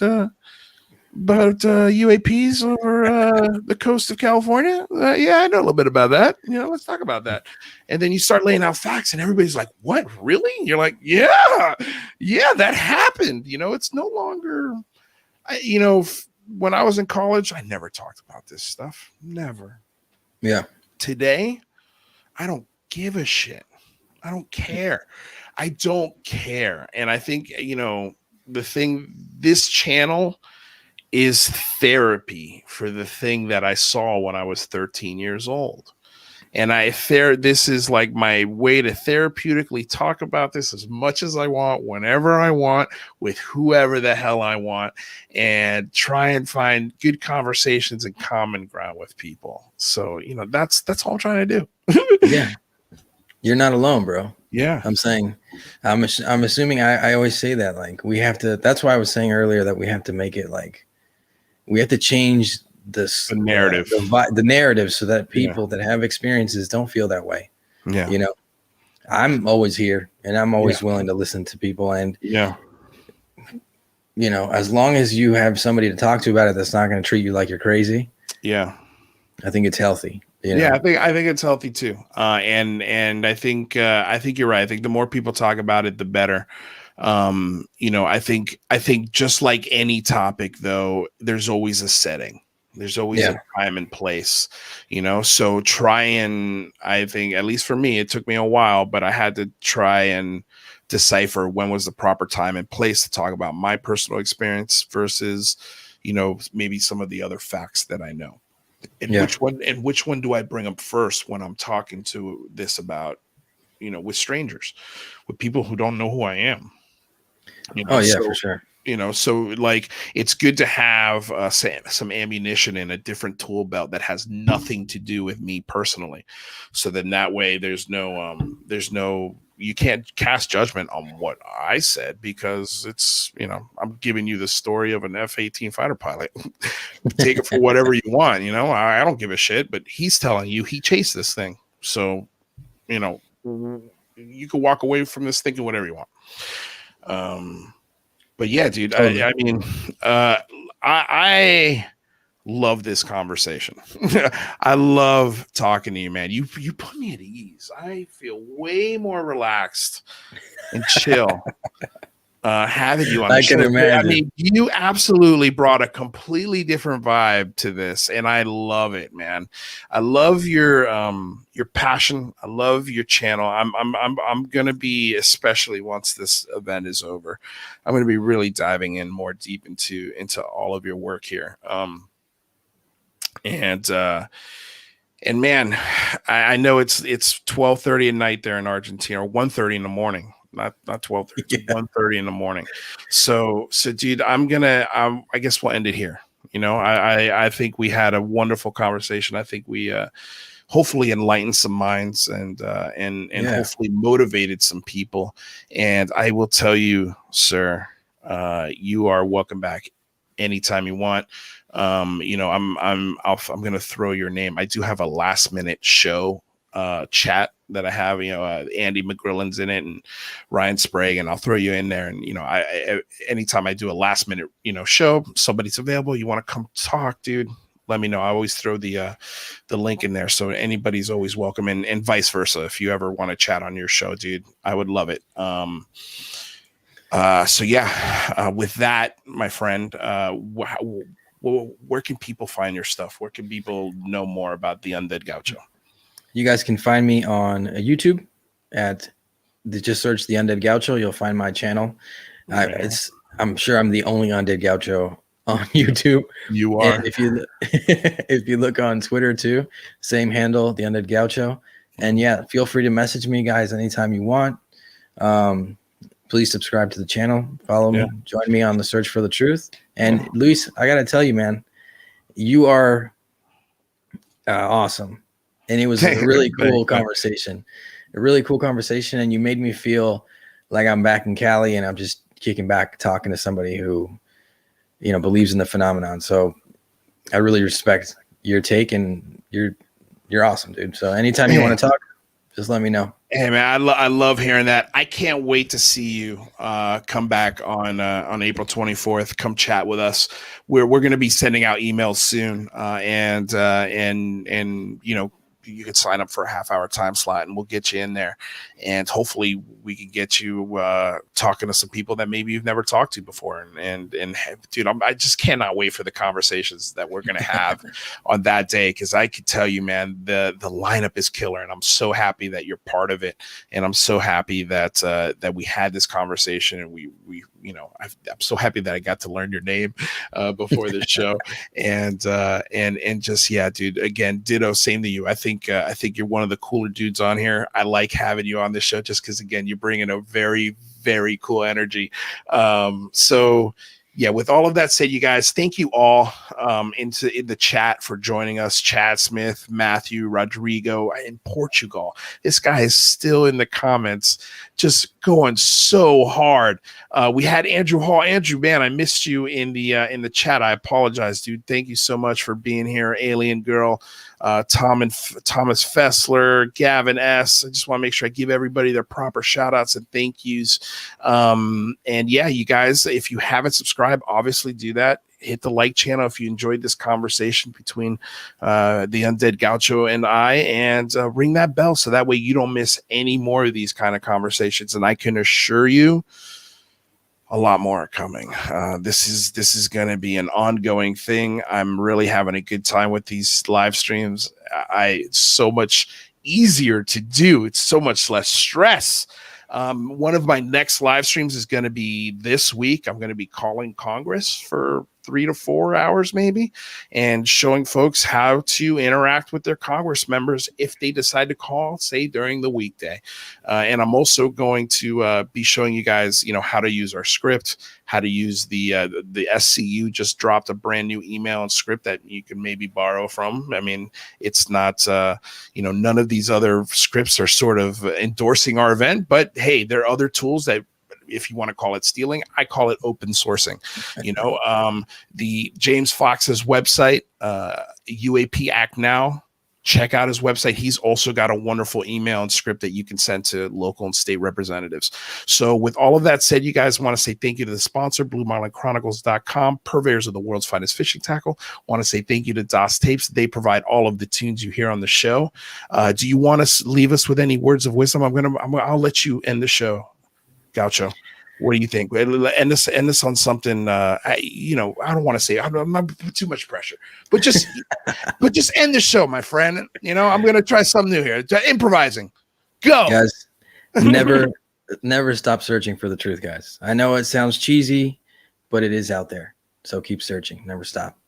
Speaker 1: UAPs over the coast of California? Yeah, I know a little bit about that. Let's talk about that. And then you start laying out facts, and everybody's like, "What? Really?" And you're like, "Yeah, that happened." It's no longer. When I was in college, I never talked about this stuff. Never.
Speaker 2: Yeah.
Speaker 1: Today, I don't give a shit. I don't care. I don't care. And I think this channel is therapy for the thing that I saw when I was 13 years old. And this is like my way to therapeutically talk about this as much as I want, whenever I want, with whoever the hell I want, and try and find good conversations and common ground with people. So, that's all I'm trying to do.
Speaker 2: Yeah. You're not alone, bro.
Speaker 1: Yeah.
Speaker 2: I'm saying, I'm assuming I always say that, like, we have to, that's why I was saying earlier that we have to make it like, we have to change the
Speaker 1: narrative,
Speaker 2: the narrative, so that people that have experiences don't feel that way.
Speaker 1: Yeah.
Speaker 2: I'm always here, and I'm always willing to listen to people. And, as long as you have somebody to talk to about it, that's not going to treat you like you're crazy. Yeah. I think it's healthy.
Speaker 1: Yeah, I think it's healthy too. And I think you're right. I think the more people talk about it, the better. I think just like any topic, though, there's always a setting. There's always a time and place, so I think, at least for me, it took me a while, but I had to try and decipher when was the proper time and place to talk about my personal experience versus, maybe some of the other facts that I know. And which one do I bring up first when I'm talking to this about, with strangers, with people who don't know who I am?
Speaker 2: For sure.
Speaker 1: So like, it's good to have some ammunition in a different tool belt that has nothing to do with me personally. So then that way there's no, you can't cast judgment on what I said, because it's, I'm giving you the story of an F-18 fighter pilot. Take it for whatever you want. I don't give a shit, but he's telling you he chased this thing. So, you can walk away from this thinking whatever you want. But yeah, dude,
Speaker 2: Totally.
Speaker 1: I mean, I love this conversation. I love talking to you, man. You put me at ease. I feel way more relaxed and chill having you on the
Speaker 2: I can
Speaker 1: show. I
Speaker 2: imagine.
Speaker 1: mean, you absolutely brought a completely different vibe to this, and I love it, man. I love your passion. I love your channel. I'm gonna be, especially once this event is over, I'm gonna be really diving in more deep into all of your work here. And man, I know it's 12:30 at night there in Argentina, or 1:30 in the morning. Not 12:30. It's
Speaker 2: Yeah.
Speaker 1: 1:30 in the morning. So dude, I guess we'll end it here. You know, I think we had a wonderful conversation. I think we hopefully enlightened some minds and
Speaker 2: Yeah.
Speaker 1: hopefully motivated some people. And I will tell you, sir, you are welcome back anytime you want. You know, I'm going to throw your name. I do have a last minute show chat that I have, you know, Andy McGrillen's in it and Ryan Sprague, and I'll throw you in there. And, you know, I anytime I do a last minute, you know, show, somebody's available, you want to come talk, dude, let me know. I always throw the link in there. So anybody's always welcome, and vice versa. If you ever want to chat on your show, dude, I would love it. So yeah, with that, my friend, where can people find your stuff? Where can people know more about the Undead Gaucho?
Speaker 2: You guys can find me on YouTube just search the Undead Gaucho. You'll find my channel.
Speaker 1: Okay.
Speaker 2: I'm sure I'm the only Undead Gaucho on YouTube.
Speaker 1: You are.
Speaker 2: And if you look on Twitter too, same handle, the Undead Gaucho. And yeah, feel free to message me, guys, anytime you want. Please subscribe to the channel, follow me, join me on the search for the truth. And Luis, I gotta tell you, man, you are awesome. And it was a really cool conversation. A really cool conversation, and you made me feel like I'm back in Cali and I'm just kicking back talking to somebody who, you know, believes in the phenomenon. So I really respect your take, and you're awesome, dude. So anytime you want to talk, just let me know.
Speaker 1: Hey man, I love hearing that. I can't wait to see you come back on April 24th. Come chat with us. We're going to be sending out emails soon, and you know, you can sign up for a half-hour time slot, and we'll get you in there. And hopefully, we can get you talking to some people that maybe you've never talked to before. And dude, I just cannot wait for the conversations that we're gonna have on that day, because I could tell you, man, the lineup is killer, and I'm so happy that you're part of it, and I'm so happy that that we had this conversation, and we you know, I'm so happy that I got to learn your name before this show, and just yeah, dude. Again, ditto, same to you. I think you're one of the cooler dudes on here. I like having you on this show just because, again, you bring in a very, very cool energy. So yeah, with all of that said, you guys, thank you all in the chat for joining us. Chad Smith, Matthew, Rodrigo in Portugal. This guy is still in the comments, just going so hard. We had Andrew Hall. Andrew, man, I missed you in the chat. I apologize, dude. Thank you so much for being here. Alien Girl, Thomas Fessler, Gavin S. I just want to make sure I give everybody their proper shout outs and thank yous. And yeah, you guys, if you haven't subscribed, obviously do that. Hit the like channel if you enjoyed this conversation between the Undead Gaucho and I, and ring that bell so that way you don't miss any more of these kind of conversations. And I can assure you, a lot more are coming. This is going to be an ongoing thing. I'm really having a good time with these live streams. It's so much easier to do. It's so much less stress. One of my next live streams is going to be this week. I'm going to be calling Congress for 3 to 4 hours maybe, and showing folks how to interact with their Congress members if they decide to call, say, during the weekday. And I'm also going to be showing you guys, you know, how to use our script, how to use the SCU just dropped a brand new email and script that you can maybe borrow from. I mean, it's not, you know, none of these other scripts are sort of endorsing our event, but hey, there are other tools that, if you want to call it stealing, I call it open sourcing. You know, the James Fox's website, UAP Act Now. check out his website. He's also got a wonderful email and script that you can send to local and state representatives. So with all of that said, you guys want to say thank you to the sponsor, BlueMarlinChronicles.com, purveyors of the world's finest fishing tackle. Want to say thank you to DOS Tapes. They provide all of the tunes you hear on the show. Do you want to leave us with any words of wisdom? I'll let you end the show, Gaucho. What do you think? End this on something. I don't want to say. I'm not too much pressure, but just end the show, my friend. I'm gonna try something new here. Improvising. Go,
Speaker 2: guys. Never stop searching for the truth, guys. I know it sounds cheesy, but it is out there. So keep searching. Never stop.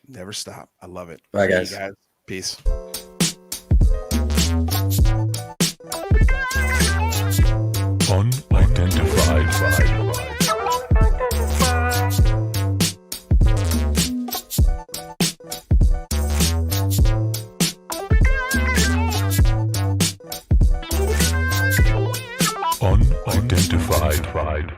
Speaker 1: Never stop. I love it.
Speaker 2: Bye, guys.
Speaker 1: Peace.
Speaker 3: Unidentified. Unidentified.